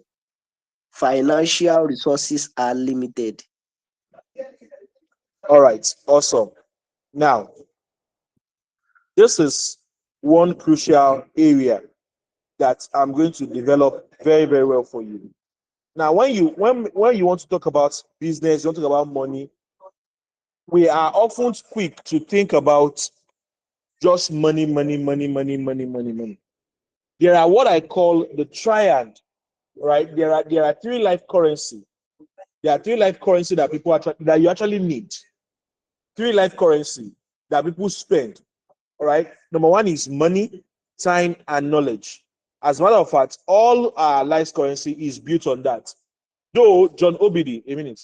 financial resources are limited. All right. Awesome. Now, this is one crucial area that I'm going to develop very, very well for you. Now, when you want to talk about business, you want to talk about money, we are often quick to think about just money. There are what I call the triad, right? There are three life currency. There are three life currency that that you actually need. Three life currency that people spend. All right. Number one is money, time, and knowledge. As a matter of fact, all our life currency is built on that. Though John Obidi, a minute.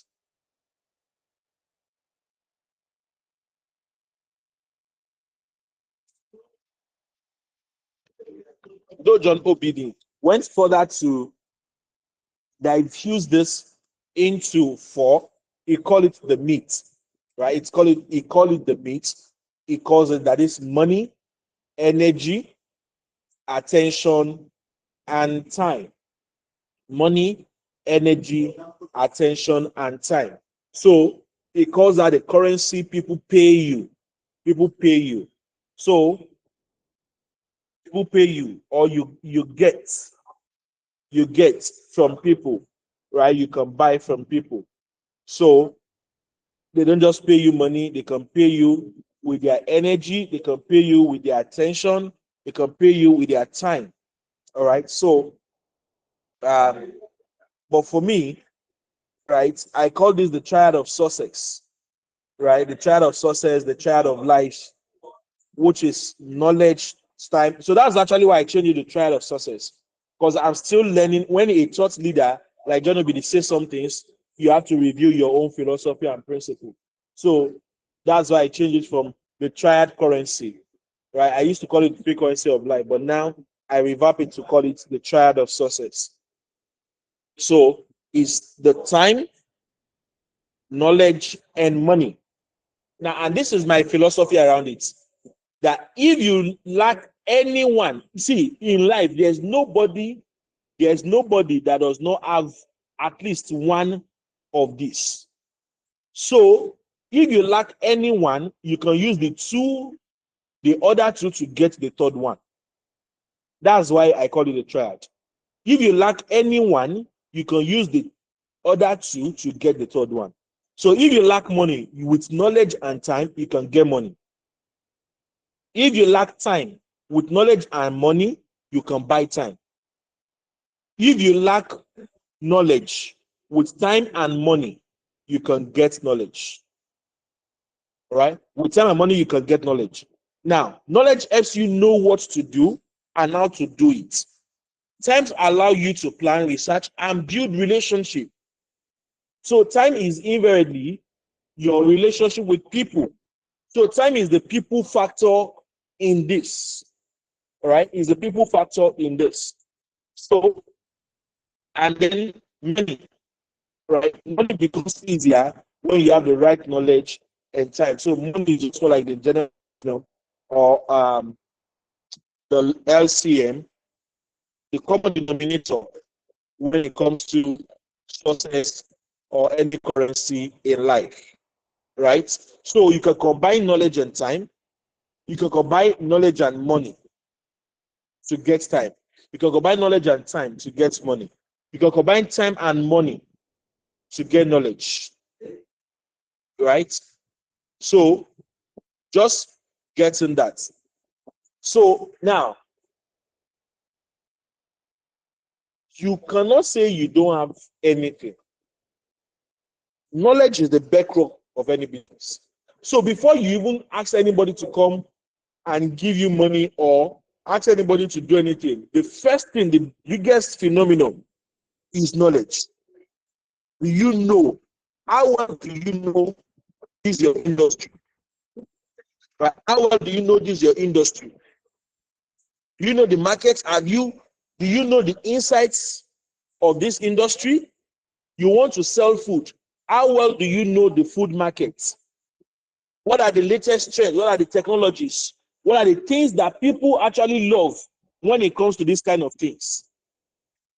Though John Obidi went further to diffuse this into four, he called it the meat, right? He called it the meat. He calls it, that is money, energy, attention, and time. Money, energy, attention, and time. So he calls that the currency people pay you. People pay you. So people pay you, or you get from people, right? You can buy from people. So they don't just pay you money, they can pay you with their energy, they can pay you with their attention, they can pay you with their time. All right. So, but for me, right, I call this the triad of success, right? The triad of success, the triad of life, which is knowledge, time. So that's actually why I changed it to triad of success, because I'm still learning. When a thought leader like John Obidi says some things, you have to review your own philosophy and principle. So that's why I changed it from the triad currency, right? I used to call it the three currency of life, but now I revamp it to call it the triad of success. So it's the time, knowledge, and money. Now, and this is my philosophy around it, that if you lack anyone, see, in life, there's nobody that does not have at least one of these. So if you lack anyone, you can use the other two to get the third one. That's why I call it a triad. If you lack anyone, you can use the other two to get the third one. So if you lack money, with knowledge and time, you can get money. If you lack time, with knowledge and money, you can buy time. If you lack knowledge, with time and money, you can get knowledge. All right? With time and money, you can get knowledge. Now, knowledge helps you know what to do and how to do it. Time allow you to plan, research, and build relationship. So time is invariably your relationship with people. So time is the people factor in this. All right? Is the people factor in this. So, and then money, right? Money becomes easier when you have the right knowledge and time. So money is also like the general, or the LCM, the common denominator when it comes to success or any currency in life, right? So you can combine knowledge and time. You can combine knowledge and money to get time. You can combine knowledge and time to get money. You can combine time and money to get knowledge, right? So just getting that. So now, you cannot say you don't have anything. Knowledge is the bedrock of any business. So before you even ask anybody to come and give you money or ask anybody to do anything, the first thing, the biggest phenomenon is knowledge. Do you know? How well do you know this is your industry? Right? How well do you know this is your industry? Do you know the market? Do you know the insights of this industry? You want to sell food. How well do you know the food market? What are the latest trends? What are the technologies? What are the things that people actually love when it comes to these kind of things?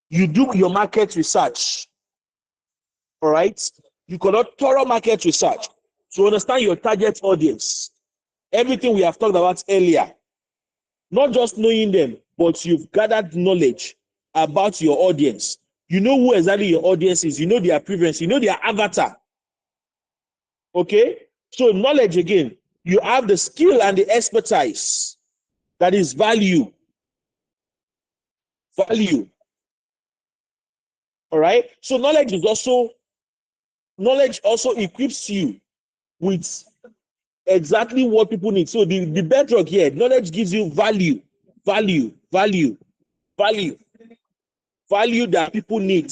You do your market research. All right? You conduct thorough market research to understand your target audience. Everything we have talked about earlier. Not just knowing them, but you've gathered knowledge about your audience. You know who exactly your audience is. You know their preference. You know their avatar. Okay? So knowledge again. You have the skill and the expertise. That is value. Value. All right? So knowledge also equips you with exactly what people need. So the bedrock here, knowledge gives you value that people need.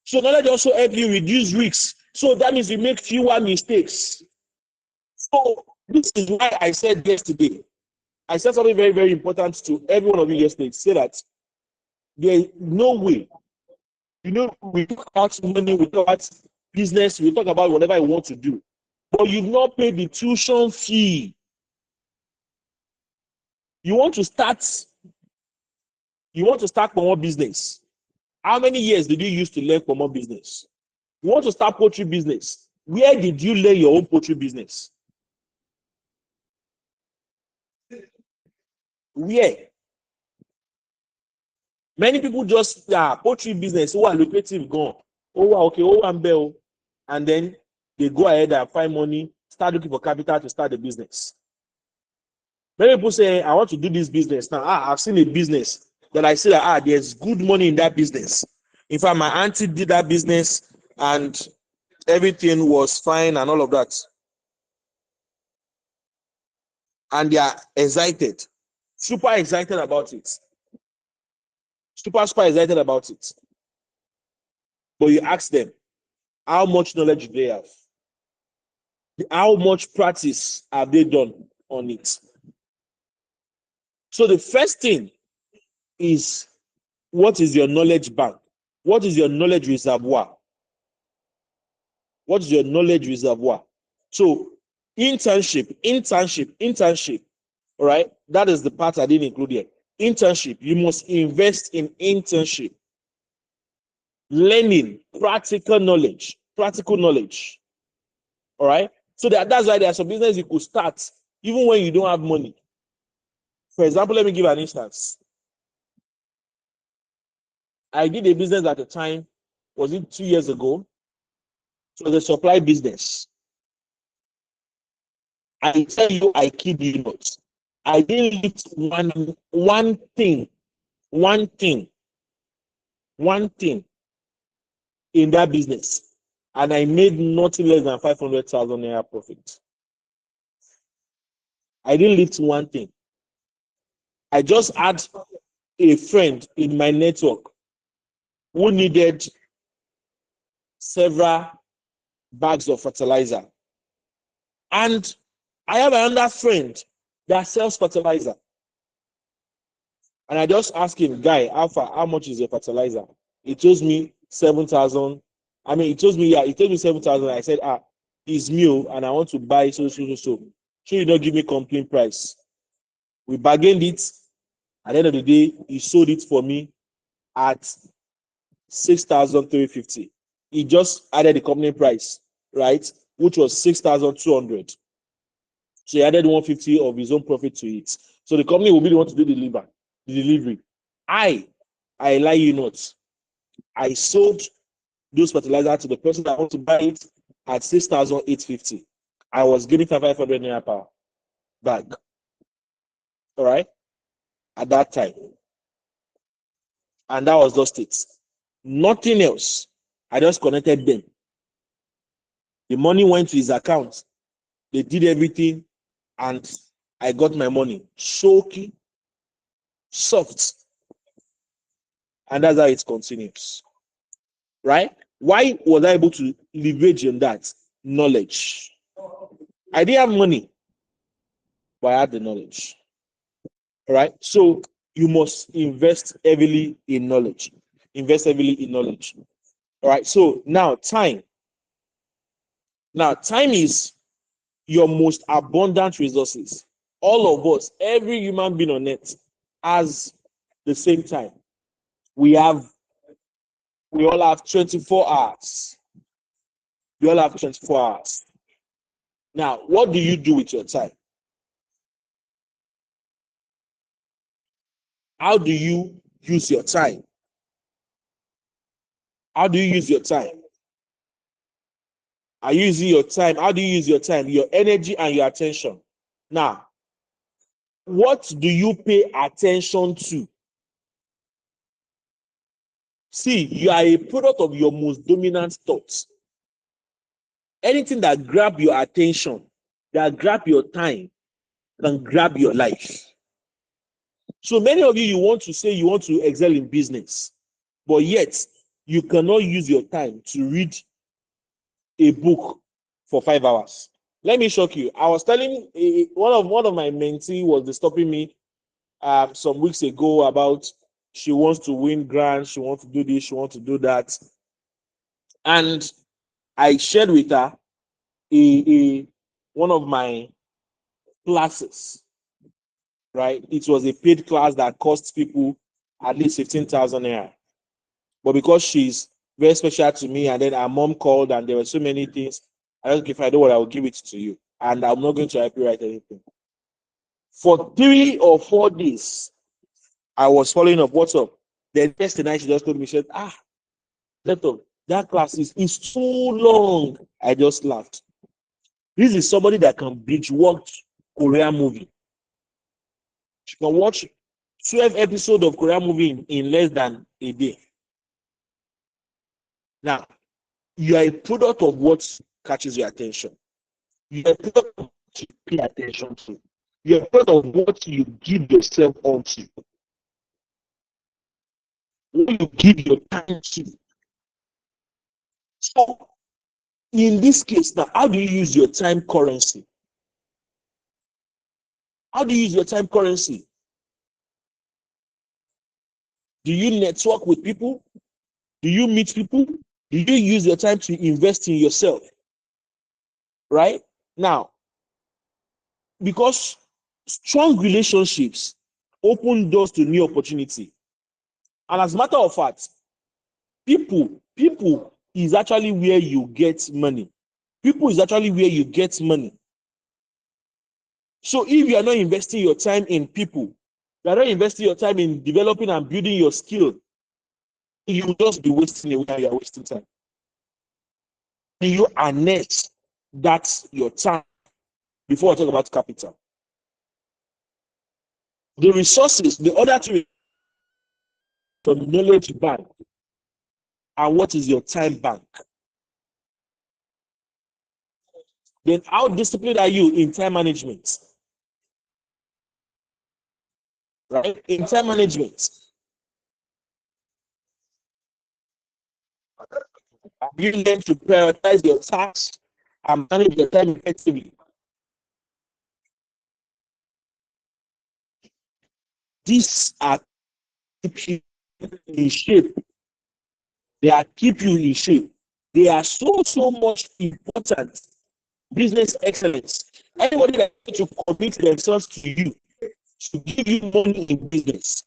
So knowledge also helps you reduce risks. So that means you make fewer mistakes. So this is why I said yesterday. I said something very, very important to every one of you yesterday. Say that there is no way. We talk about money, we talk about business, we talk about whatever you want to do. But you've not paid the tuition fee. You want to start more business. How many years did you use to learn more business? You want to start poultry business. Where did you learn your own poultry business? Where? Many people just poultry business. Oh, lucrative gone. Oh, okay. Oh, I'm bell. and then they go ahead and find money, start looking for capital to start the business. Many people say, I want to do this business. Now, I've seen a business that I see that there's good money in that business. In fact, my auntie did that business and everything was fine and all of that. And they are excited, super excited about it. Super excited about it. But you ask them, how much knowledge do they have? How much practice have they done on it? So the first thing is, what is your knowledge bank? What is your knowledge reservoir? What is your knowledge reservoir? So internship. All right, that is the part I didn't include here. Internship. You must invest in internship. Learning, practical knowledge. All right. So that's why there are some business you could start even when you don't have money. For example, let me give an instance. I did a business at the time, was it 2 years ago? So the supply business. I tell you, I kid you not. I didn't lift one thing in that business, and I made nothing less than 500,000 naira profit. I didn't lift one thing. I just had a friend in my network who needed several bags of fertilizer. And I have another friend that sells fertilizer. And I just asked him, guy, Alpha, how much is your fertilizer? He told me 7,000. He told me 7,000. I said, it's new and I want to buy so. So you don't give me complaint price. We bargained it. At the end of the day, he sold it for me at 6,350. He just added the company price, right, which was 6,200. So he added 150 of his own profit to it. So the company will be the one to do the delivery. I lie you not. I sold those fertilizer to the person that wants to buy it at 6,850. I was getting 500 naira per bag. All right, at that time. And that was just it. Nothing else. I just connected them. The money went to his account. They did everything, and I got my money. Choky, soft. And that's how it continues. Right? Why was I able to leverage on that? Knowledge. I didn't have money, but I had the knowledge. All right? So you must invest heavily in knowledge. All right? So now time. Now, time is your most abundant resources. All of us, every human being on earth has the same time. We all have 24 hours. We all have 24 hours. Now, what do you do with your time? How do you use your time? How do you use your time? Are you using your time? How do you use your time? Your energy and your attention. Now, what do you pay attention to? See, you are a product of your most dominant thoughts. Anything that grab your attention, that grab your time, can grab your life. So many of you want to say you want to excel in business, but yet you cannot use your time to read a book for 5 hours. Let me shock you. I was telling one of my mentees was disturbing me some weeks ago about she wants to win grants, she wants to do this, she wants to do that. And I shared with her one of my classes, right? It was a paid class that cost people at least 15,000 naira. But because she's very special to me, and then her mom called, and there were so many things, I don't care, if I know what, I will give it to you. And I'm not going to help you write anything. For 3 or 4 days, I was following up. What's up? The next night, she just told me, she said, laptop, That class is so long. I just laughed. This is somebody that can binge watch Korean movie. She can watch 12 episodes of Korean movie in less than a day. Now, you are a product of what catches your attention. You are a product of what you pay attention to. You are a product of what you give yourself onto. What you give your time to. So, in this case, now, how do you use your time currency? How do you use your time currency? Do you network with people? Do you meet people? Do you use your time to invest in yourself? Right? Now, because strong relationships open doors to new opportunity. And as a matter of fact, people is actually where you get money. People is actually where you get money. So if you are not investing your time in people, you are not investing your time in developing and building your skill, you will just be wasting away and you are wasting time. And you harness that's your time before I talk about capital. The resources, the other two, from knowledge bank, and what is your time bank? Then how disciplined are you in time management? Right? In time management. You learn to prioritize your tasks and manage your time effectively. These are keep you in shape. They are keep you in shape. They are so much important. Business excellence. Anybody that wants to commit themselves to you to give you money in business,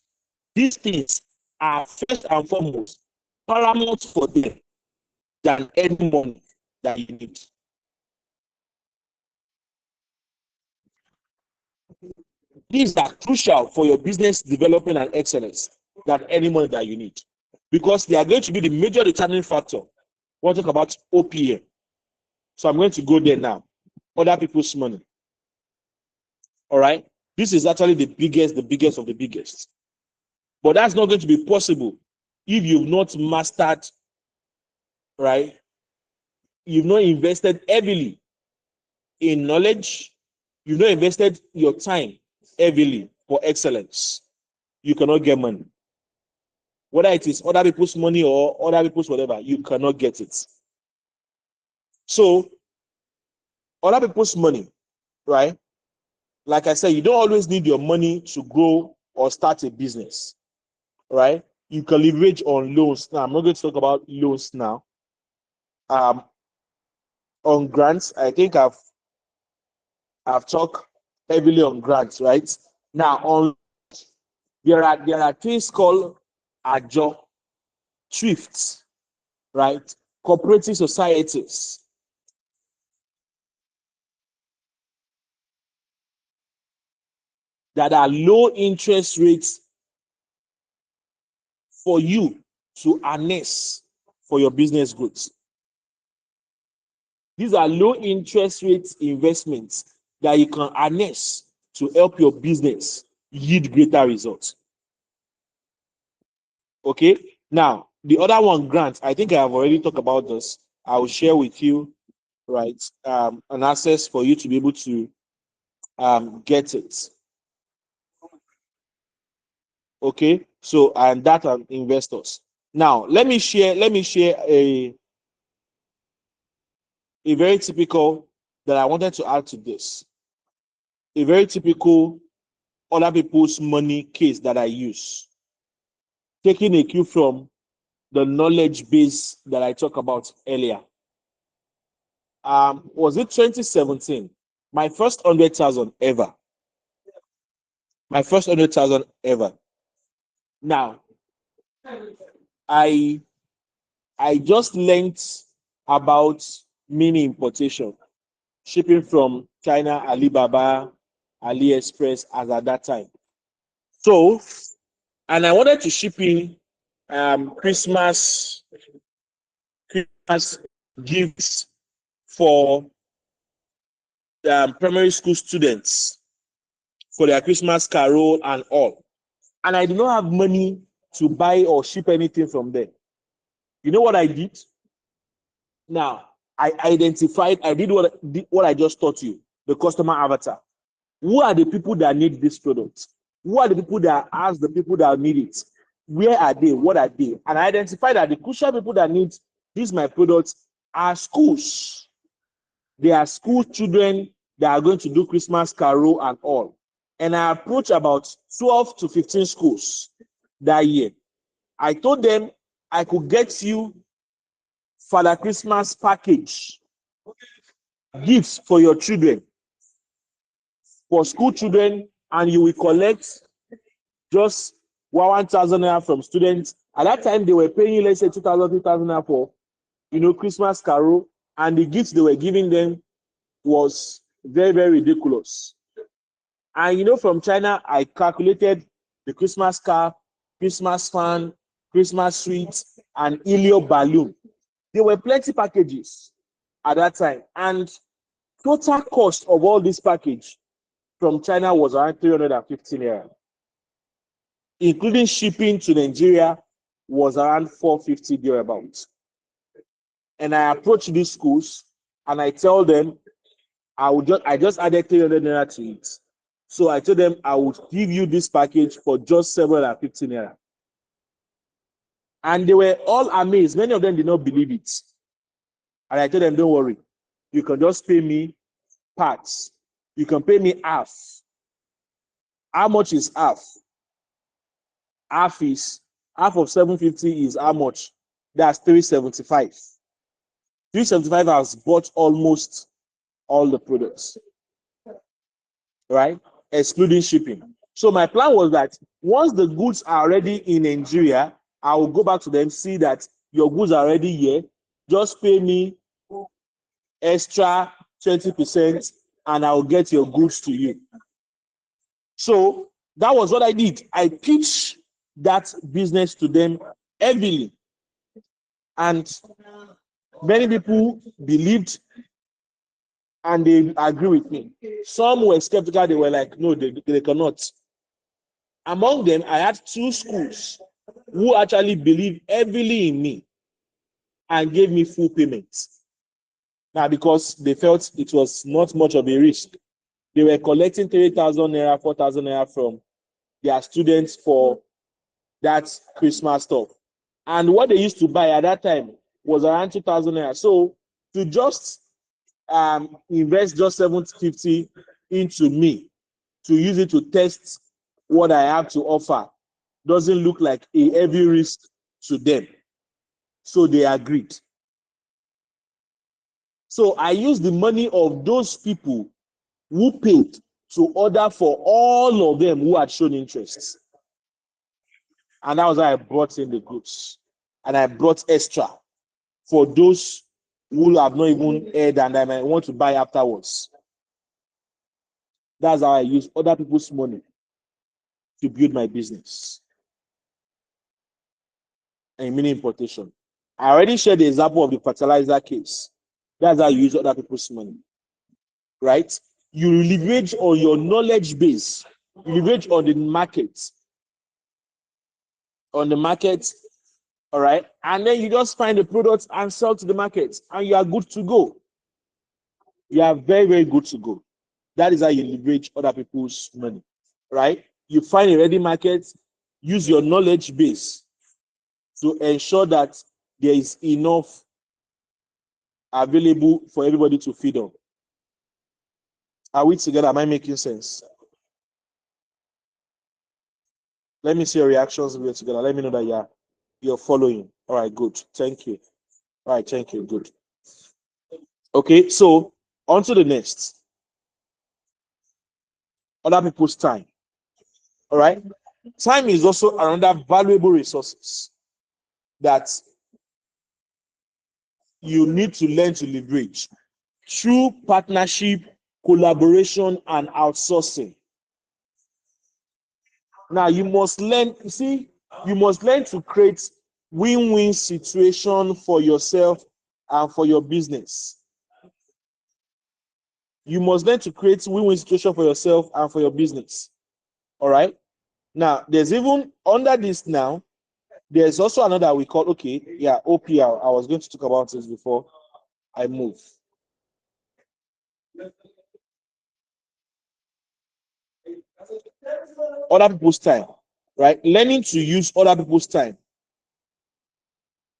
these things are first and foremost paramount for them than any money that you need. These are crucial for your business development and excellence than any money that you need, because they are going to be the major determining factor. We'll talk about OPM. So I'm going to go there now. Other people's money. All right. This is actually the biggest of the biggest. But that's not going to be possible if you've not mastered, right? You've not invested heavily in knowledge. You've not invested your time heavily for excellence. You cannot get money. Whether it is other people's money or other people's whatever, you cannot get it. So, other people's money, right? Like I said, you don't always need your money to grow or start a business, right? You can leverage on loans. Now, I'm not going to talk about loans now. On grants, I think I've talked heavily on grants, right? Now, there are things called AJO, thrifts, right? Cooperative societies. That are low interest rates for you to harness for your business growth. These are low interest rate investments that you can harness to help your business yield greater results. Okay, now the other one, grant, I think I have already talked about this. I will share with you, right, an access for you to be able to get it. Okay, so and that are investors. Now let me share a very typical that I wanted to add to this. A very typical other people's money case that I use. Taking a cue from the knowledge base that I talked about earlier. Was it 2017? My first 100,000 ever. My first 100,000 ever. Now, I just learned about mini importation, shipping from China, Alibaba, AliExpress as at that time. So, and I wanted to ship in Christmas as gifts for primary school students for their Christmas carol and all. And I did not have money to buy or ship anything from them. You know what I did? Now, I identified, I did what I just taught you, the customer avatar. Who are the people that need this product? Who are the people that ask the people that need it? Where are they? What are they? And I identified that the crucial people that need these my products are schools. They are school children that are going to do Christmas carol and all. And I approached about 12 to 15 schools that year. I told them I could get you Father Christmas package, gifts for your children, for school children, and you will collect just 1,000 naira from students. At that time, they were paying, let's say, 2,000, 3,000 naira for, Christmas carol, and the gifts they were giving them was very, very ridiculous. And from China, I calculated the Christmas car, Christmas fan, Christmas sweets, and helio balloon. There were plenty packages at that time, and total cost of all this package from China was around 350 naira, including shipping to Nigeria was around 450 thereabouts. And I approach these schools and I tell them I just added 300 naira to it. So I told them I would give you this package for just 750 naira. And they were all amazed. Many of them did not believe it. And I told them, don't worry. You can just pay me parts. You can pay me half. How much is half? Half of 750 is how much? That's 375. 375 has bought almost all the products, right? Excluding shipping. So my plan was that once the goods are already in Nigeria, I will go back to them, see that your goods are already here. Just pay me extra 20% and I'll get your goods to you. So that was what I did. I pitched that business to them heavily. And many people believed and they agree with me. Some were skeptical. They were like, no, they cannot. Among them, I had 2 schools who actually believed heavily in me and gave me full payments. Now, because they felt it was not much of a risk, they were collecting 3,000 naira, 4,000 naira from their students for that Christmas stuff. And what they used to buy at that time was around 2,000 naira. So to just invest just 750 into me to use it to test what I have to offer doesn't look like a heavy risk to them. So they agreed. So I used the money of those people who paid to order for all of them who had shown interest. And that was how I brought in the goods. And I brought extra for those who have not even heard and I might want to buy afterwards. That's how I use other people's money to build my business. And mini importation. I already shared the example of the fertilizer case. That's how you use other people's money. Right? You leverage on your knowledge base. You leverage on the market. On the market, all right? And then you just find the products and sell to the market. And you are good to go. You are very, very good to go. That is how you leverage other people's money. Right? You find a ready market. Use your knowledge base to ensure that there is enough available for everybody to feed on. Are we together? Am I making sense? Let me see your reactions. We're together. Let me know that you're following. All right, good. Thank you. All right, thank you. Good. Okay, so on to the next. Other people's time. All right. Time is also another valuable resources that you need to learn to leverage through partnership, collaboration, and outsourcing. Now you must learn, you must learn to create win-win situation for yourself and for your business. You must learn to create win-win situation for yourself and for your business. All right. Now, there's even under this now, there's also another we call, OPR. I was going to talk about this before I move. Other people's time, right? Learning to use other people's time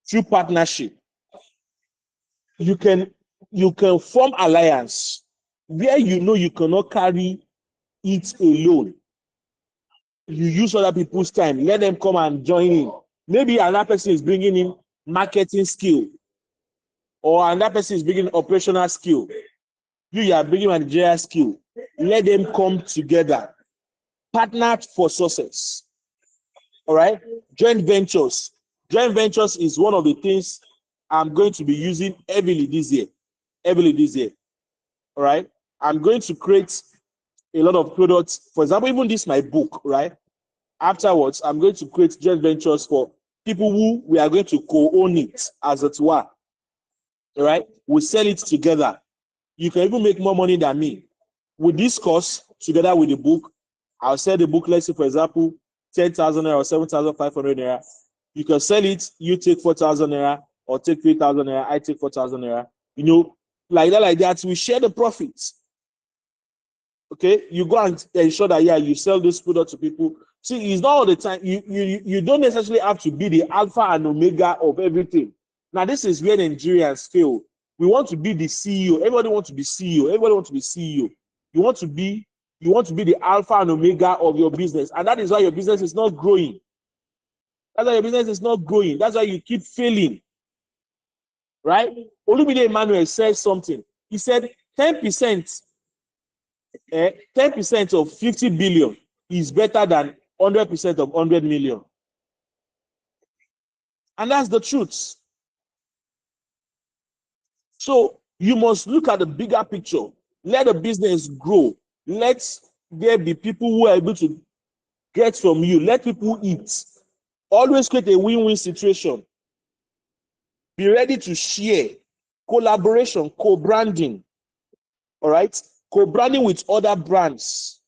through partnership. You can form alliance where you know you cannot carry it alone. You use other people's time. Let them come and join in. Maybe another person is bringing in marketing skill, or another person is bringing operational skill. You are bringing managerial skill. Let them come together. Partner for success. All right. Joint ventures. Joint ventures is one of the things I'm going to be using heavily this year. All right. I'm going to create a lot of products. For example, even this my book, right? Afterwards, I'm going to create joint ventures for people who we are going to co-own it, as it were. All right. We sell it together. You can even make more money than me. With this course, together with the book, I'll sell the book, let's say, for example, 10,000 naira or 7,500 naira. You can sell it, you take 4,000 naira or take 3,000 naira, I take 4,000 naira. You know, like that, we share the profits. Okay, you go and ensure that, you sell this product to people. See, it's not all the time. You don't necessarily have to be the alpha and omega of everything. Now, this is where Nigerians fail. We want to be the CEO. Everybody wants to be CEO. Everybody wants to be CEO. You want to be the alpha and omega of your business, and that is why your business is not growing. That's why your business is not growing. That's why you keep failing. Right? Olumide Emmanuel said something. He said 10%, 10% of 50 billion is better than 100% of 100 million. And that's the truth. So you must look at the bigger picture. Let the business grow. Let there be people who are able to get from you. Let people eat. Always create a win-win situation. Be ready to share. Collaboration, co-branding. All right? Co-branding with other brands.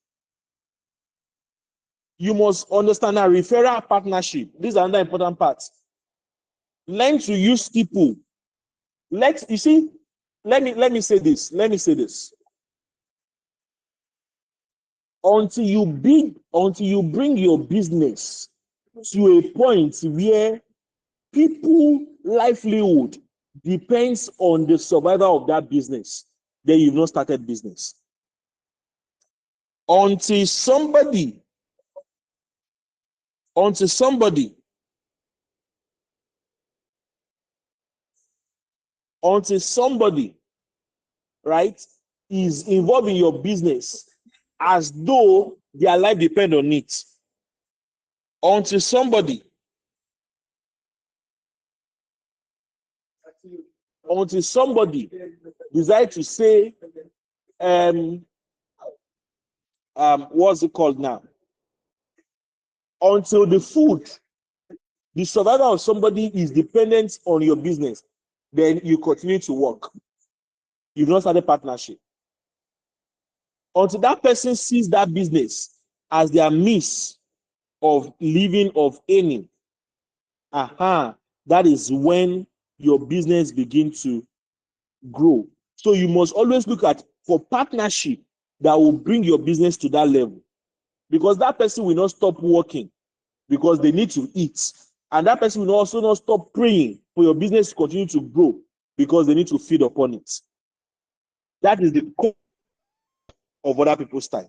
You must understand a referral partnership. This is another important part. Learn to use people. Let me say this. Until you bring your business to a point where people livelihood depends on the survival of that business, then you've not started business. Until somebody, right, is involved in your business as though their life depends on it. Until somebody decide to say, what's it called now? Until the survival of somebody is dependent on your business, then you continue to work. You've not started partnership. Until that person sees that business as their means of living, of earning, that is when your business begins to grow. So you must always look for partnership that will bring your business to that level, because that person will not stop working because they need to eat, and that person will also not stop praying for your business to continue to grow because they need to feed upon it. That is the core of other people's time.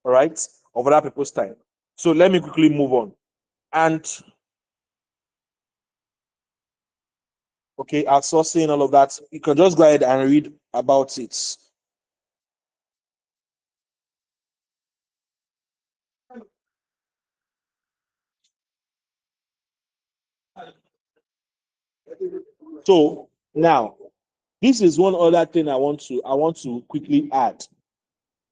All right, of other people's time. So let me quickly move on. And okay, outsourcing, all of that, you can just go ahead and read about it. So now, this is one other thing I want to quickly add.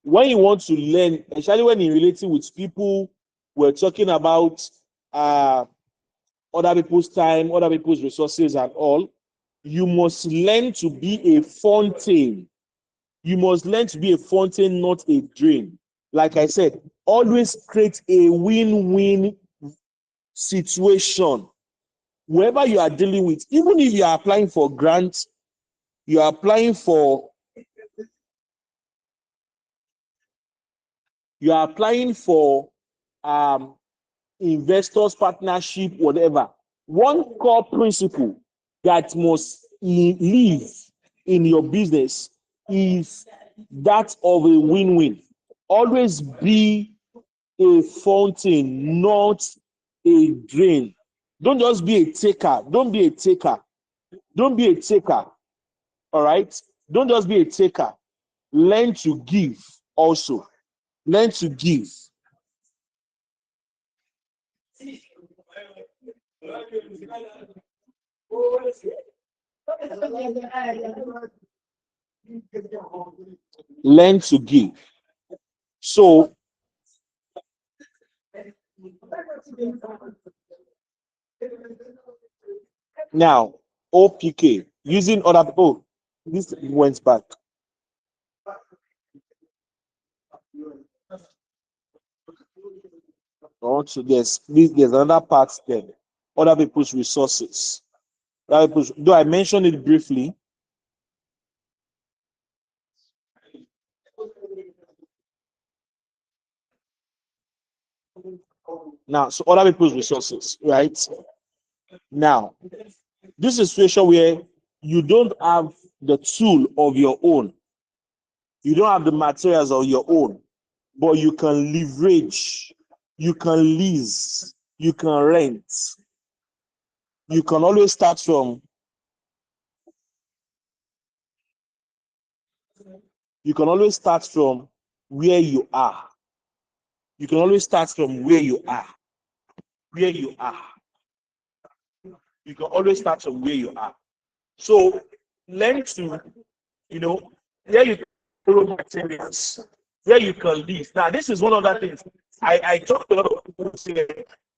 When you want to learn, especially when you're relating with people, we're talking about other people's time, other people's resources and all. You must learn to be a fountain. You must learn to be a fountain, not a drain. Like I said, always create a win-win situation wherever you are dealing with. Even if you are applying for grants, you are applying for investors partnership, whatever. One core principle that must live in your business is that of a win-win. Always be a fountain, not a drain. Don't just be a taker. Don't be a taker. Don't be a taker. All right? Don't just be a taker. Learn to give also. Learn to give. Learn to give. So, now, OPK, using other people. This went back. Also, there's another part there. Other people's resources. Though I mentioned it briefly. Now, so other people's resources, right? Now, this is a situation where you don't have the tool of your own. You don't have the materials of your own, but you can leverage, you can lease, you can rent. You can always start from where you are. You can always start from where you are. Where you are. You can always start from where you are. So learn to, where you follow materials, where you can live. Now, this is one of the things. I talked to a lot of people who say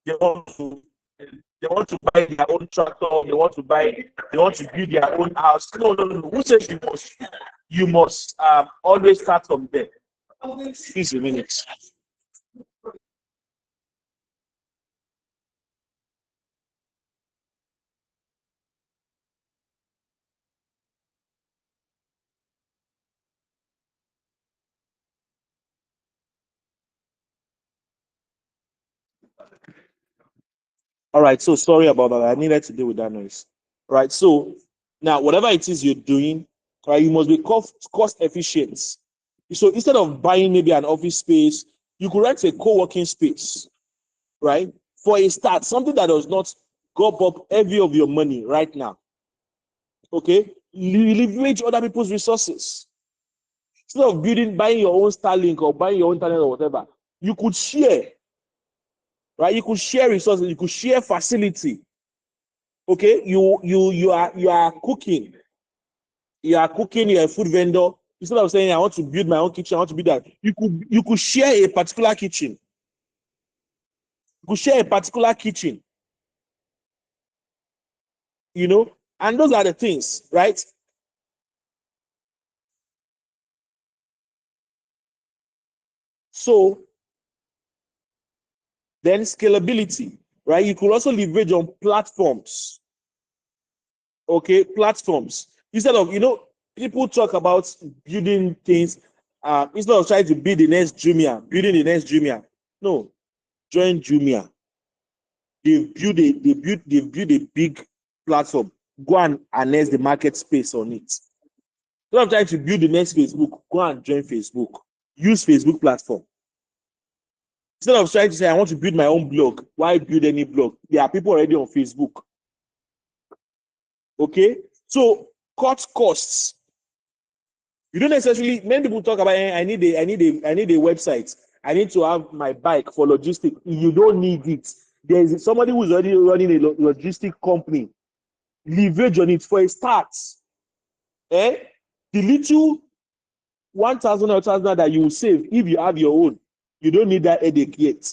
they want to buy their own tractor, they want to build their own house. No. Who says you must always start from there? Please a minute. All right, so sorry about that. I needed to deal with that noise. All right, so now whatever it is you're doing, right, you must be cost efficient. So instead of buying maybe an office space, you could rent a co-working space, right? For a start, something that does not gobble up every of your money right now. Okay, leverage other people's resources. Instead of buying your own Starlink or buying your own internet or whatever, you could share, right? You could share resources, you could share facility. Okay, you are cooking. You're a food vendor. Instead of saying I want to build my own kitchen, I want to build that, you could share a particular kitchen. You could share a particular kitchen. And those are the things, right? So then scalability, right? You could also leverage on platforms. Okay, platforms. Instead of, people talk about building things, instead of trying to build the next Jumia. No, join Jumia. They've built a big platform. Go and harness the market space on it. Instead of trying to build the next Facebook, go and join Facebook. Use Facebook platform. Instead of trying to say, I want to build my own blog, why build any blog? There are people already on Facebook. Okay? So cut costs. You don't necessarily, many people talk about, I need a website. I need to have my bike for logistics. You don't need it. There's somebody who's already running a logistic company. Leverage on it for a start. The little 1,000 or 2,000 that you will save if you have your own, you don't need that headache yet.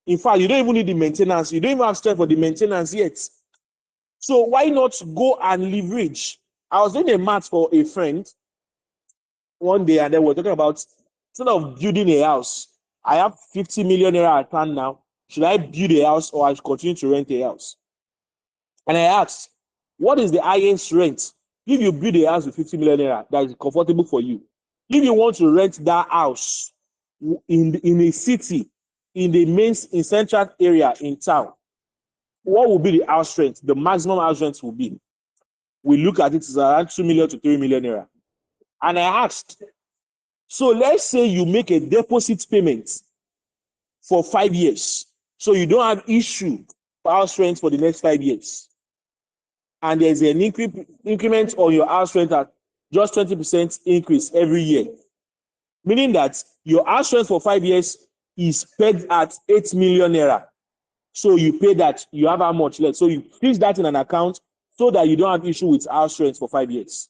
In fact, you don't even need the maintenance. You don't even have strength for the maintenance yet. So why not go and leverage? I was doing a math for a friend one day, and then we're talking about, instead of building a house, I have 50 million naira at hand now. Should I build a house or I should continue to rent a house? And I asked, what is the highest rent if you build a house with 50 million naira that is comfortable for you? If you want to rent that house in a city, in the main, in central area in town, what will be the house rent? The maximum house rent will be. We look at it as around 2 million to 3 million naira. And I asked, so let's say you make a deposit payment for 5 years. So you don't have issue for house rent for the next 5 years. And there's an increment on your house rent at just 20% increase every year. Meaning that your house rent for 5 years is pegged at 8 million naira. So you pay that, you have how much left. So you fix that in an account so that you don't have issue with house rent for 5 years.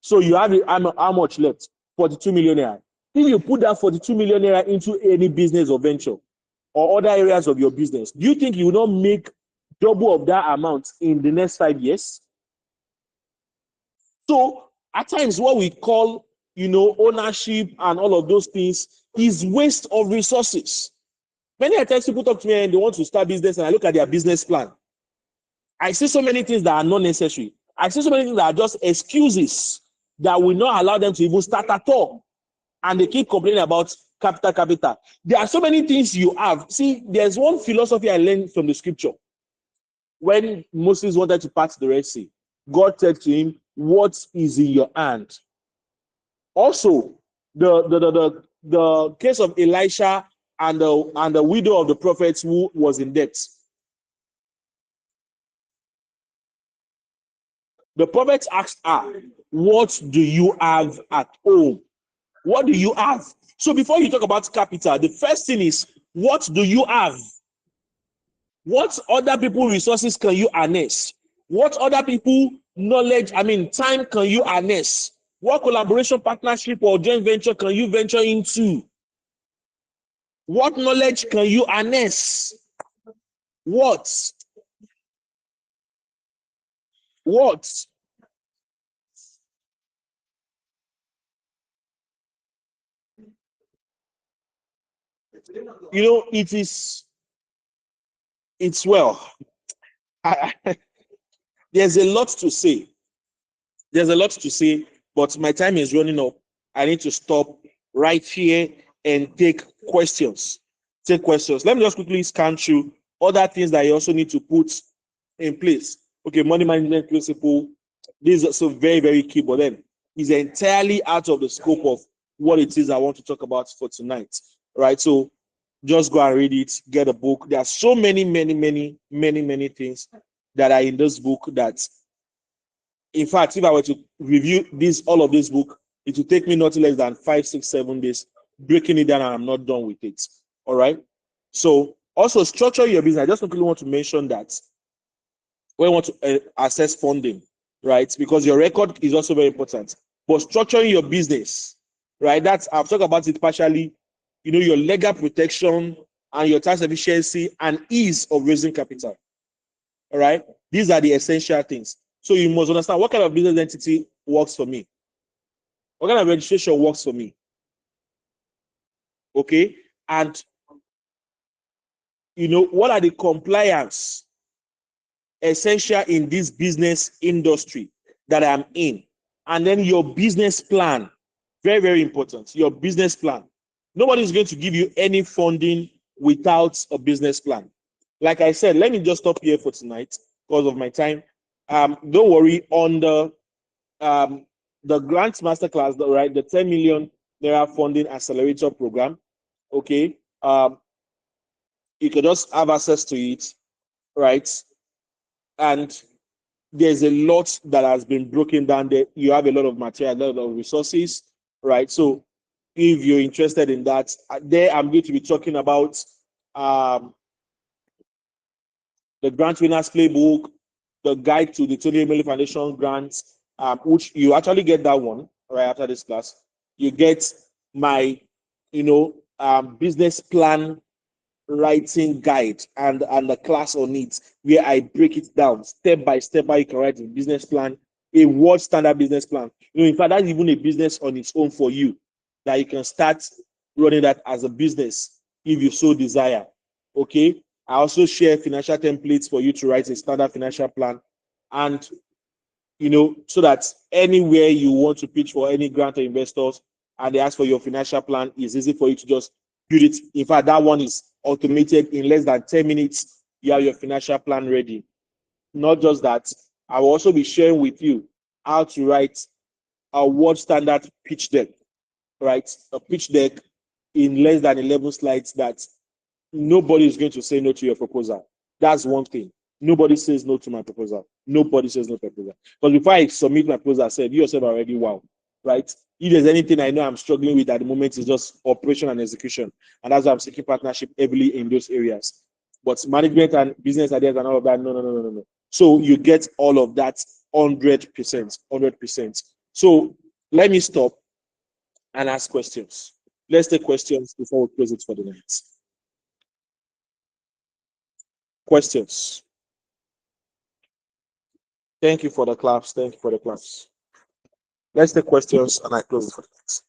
So you have how much left? 42 million naira. If you put that 42 million naira into any business or venture or other areas of your business, do you think you will not make double of that amount in the next 5 years? So at times what we call, ownership and all of those things is waste of resources. Many times people talk to me and they want to start business, and I look at their business plan. I see so many things that are not necessary. I see so many things that are just excuses that will not allow them to even start at all. And they keep complaining about capital. There are so many things you have. See, there's one philosophy I learned from the scripture. When Moses wanted to part the Red Sea, God said to him, what is in your hand? Also, the case of Elisha and the widow of the prophet who was in debt. The prophet asked her, what do you have at home? What do you have? So before you talk about capital, the first thing is, what do you have? What other people's resources can you harness? What other people knowledge, time can you harness? What collaboration, partnership, or joint venture can you venture into? What knowledge can you harness? What? It's well. There's a lot to say. But my time is running up. I need to stop right here and take questions. Let me just quickly scan through other things that you also need to put in place. Okay, money management principle. This is also very, very key, but then it's entirely out of the scope of what it is I want to talk about for tonight. Right? So just go and read it, get a book. There are so many things that are in this book that, in fact, if I were to review all of this book, it would take me not less than 5, 6, 7 days breaking it down, and I'm not done with it. All right. So also structure your business. I just quickly want to mention that when you want to access funding, right? Because your record is also very important. But structuring your business, right? I've talked about it partially. Your legal protection and your tax efficiency and ease of raising capital. All right. These are the essential things. So you must understand what kind of business entity works for me. What kind of registration works for me? Okay. And, what are the compliance essential in this business industry that I'm in? And then your business plan. Very, very important. Your business plan. Nobody's going to give you any funding without a business plan. Like I said, let me just stop here for tonight because of my time. Don't worry, on the grants masterclass, right? The 10 million naira funding accelerator program. Okay, you can just have access to it, right? And there's a lot that has been broken down there. You have a lot of material, a lot of resources, right? So if you're interested in that, there I'm going to be talking about the Grant Winners Playbook, the guide to the Tony Emily Foundation grants, which you actually get that one right after this class. You get my, business plan writing guide and a class on it where I break it down step by step how you can write a business plan, a world standard business plan. In fact, that's even a business on its own for you that you can start running that as a business if you so desire. Okay. I also share financial templates for you to write a standard financial plan, and so that anywhere you want to pitch for any grant or investors and they ask for your financial plan, it's easy for you to just build it. In fact, that one is automated in less than 10 minutes. You have your financial plan ready. Not just that, I will also be sharing with you how to write a world standard pitch deck, right? A pitch deck in less than 11 slides that nobody is going to say no to your proposal. That's one thing. Nobody says no to my proposal. Nobody says no to my proposal. Because before I submit my proposal, I said, you yourself already, wow, right? If there's anything I know I'm struggling with at the moment, it's just operation and execution. And that's why I'm seeking partnership heavily in those areas. But management and business ideas and all of that, no. So you get all of that 100%, 100%. So let me stop and ask questions. Let's take questions before we close it for the night. Questions? Thank you for the claps. Thank you for the claps. Let's take questions and I close it for the night.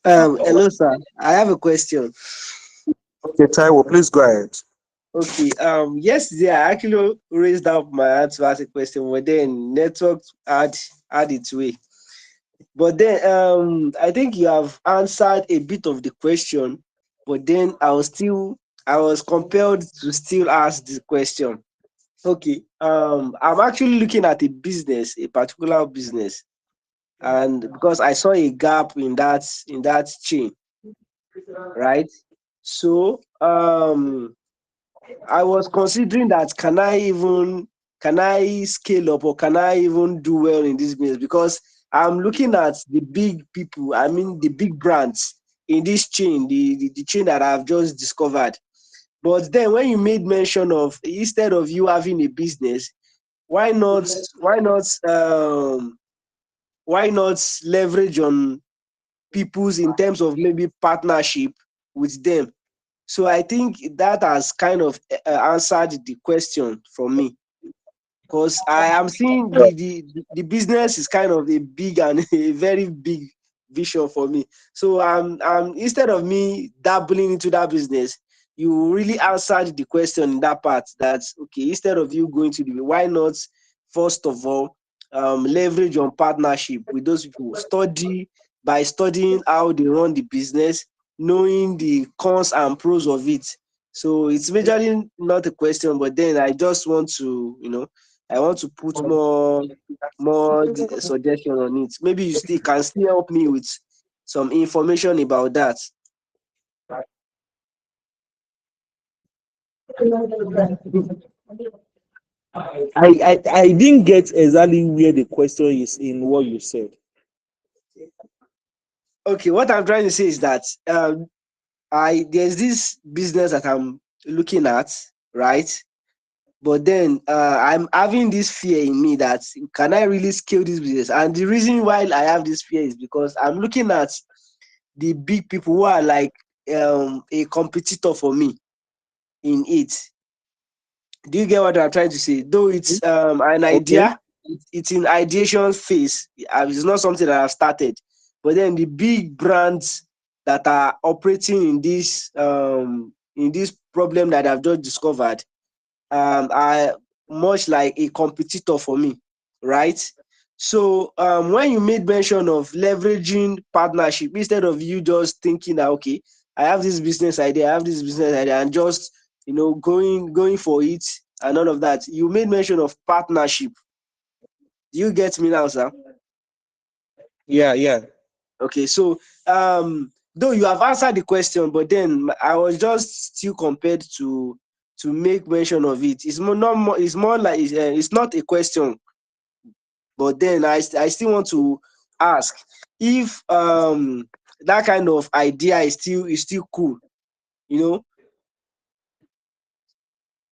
Hello, sir. I have a question. Okay, Taiwo, please go ahead. Okay. Yesterday I actually raised up my hand to ask a question, but then network had its way. But then I think you have answered a bit of the question, but then I was compelled to still ask the question. Okay. I'm actually looking at a particular business, and because I saw a gap in that chain, right? So I was considering that can I scale up, or can I even do well in this business? Because I'm looking at the big people, I mean the big brands in this chain, the chain that I've just discovered. But then when you made mention of, instead of you having a business, why not why not um why not leverage on people's, in terms of maybe partnership with them? So I think that has kind of answered the question for me, because I am seeing the business is kind of a big and a very big vision for me. So instead of me dabbling into that business, you really answered the question in that part, that okay, instead of you going to the, why not first of all leverage on partnership with those people, by studying how they run the business, knowing the cons and pros of it. So it's majorly not a question, but then I just want to, I want to put more suggestion on it. Maybe you still can still help me with some information about that. I didn't get exactly where the question is in what you said. Okay, what I'm trying to say is that there's this business that I'm looking at, right? But then I'm having this fear in me that, can I really scale this business? And the reason why I have this fear is because I'm looking at the big people who are like a competitor for me in it. Do you get what I'm trying to say? Though it's an Okay. idea, it's in ideation phase. It's not something that I've started. But then the big brands that are operating in this problem that I've just discovered are much like a competitor for me, right? So when you made mention of leveraging partnership, instead of you just thinking that, okay, I have this business idea, and just going for it and all of that, you made mention of partnership. Do you get me now, sir? Yeah. Okay, so though you have answered the question, but then I was just still compared to make mention of it. It's more like it's not a question, but then I still want to ask if that kind of idea is still cool, you know.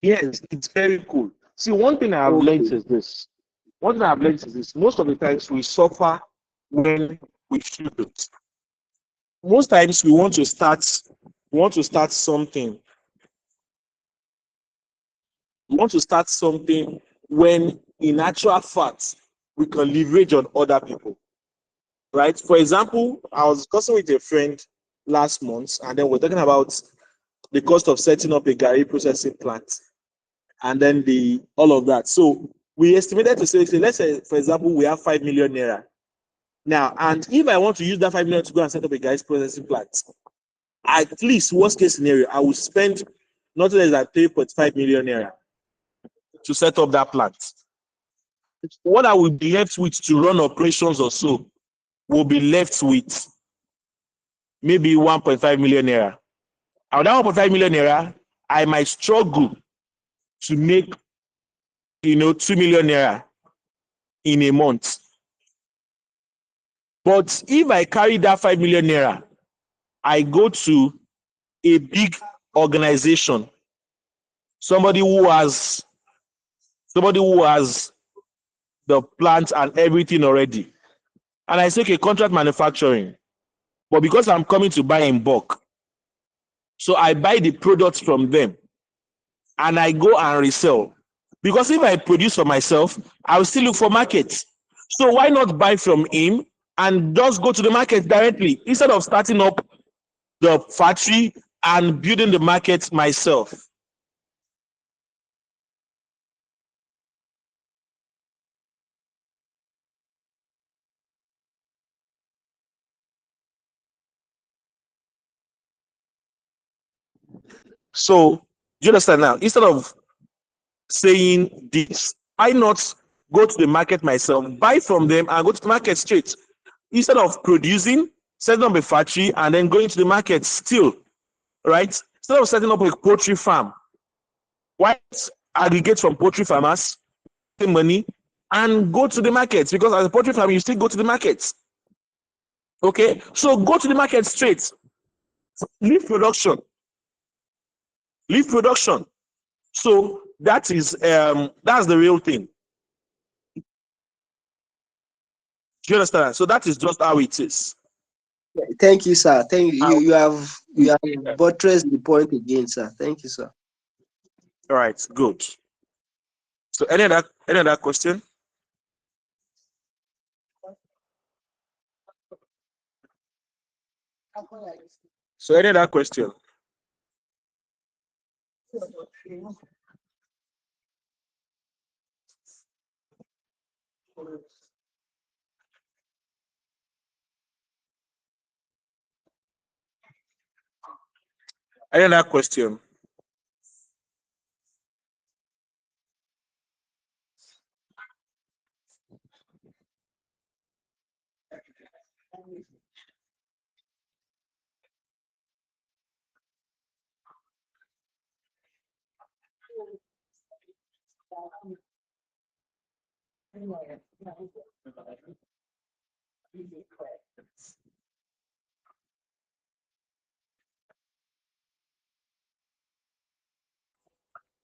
Yes, it's very cool. See, one thing I have learned Okay. is this. One thing I've learned is this. Most of the times we suffer when we shouldn't. Most times we want to start something. We want to start something when in actual fact we can leverage on other people. Right? For example, I was discussing with a friend last month, and then we're talking about the cost of setting up a Gary processing plant, and then the all of that. So we estimated to say, let's say, for example, we have 5 million naira now, and if I want to use that 5 million to go and set up a Gary processing plant, at least worst case scenario, I will spend not less than 3.5 million naira to set up that plant. What I will be left with to run operations or so will be left with maybe 1.5 million naira. And that 1.5 million naira, I might struggle to make 2 million naira in a month. But if I carry that 5 million naira, I go to a big organization, somebody who has the plant and everything already, and I say, okay, contract manufacturing, but because I'm coming to buy in bulk, so I buy the products from them and I go and resell. Because if I produce for myself, I will still look for markets. So why not buy from him and just go to the market directly instead of starting up the factory and building the market myself? So do you understand now? Instead of saying this, why not go to the market myself, buy from them and go to the market straight? Instead of producing, setting up a factory and then going to the market still, right? Instead of setting up a poultry farm, why not aggregate from poultry farmers, pay money, and go to the markets? Because as a poultry farmer, you still go to the markets. Okay, so go to the market straight. Leave production. Leave production. So that is that's the real thing. Do you understand? So that is just how it is. Thank you, sir. Thank you. You have buttressed the point again, sir. Thank you, sir. All right, good. So any other question? So any other question? Any other question?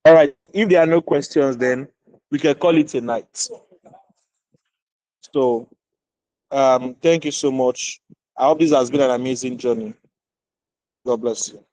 All right. If there are no questions, then we can call it a night. So thank you so much. I hope this has been an amazing journey. God bless you.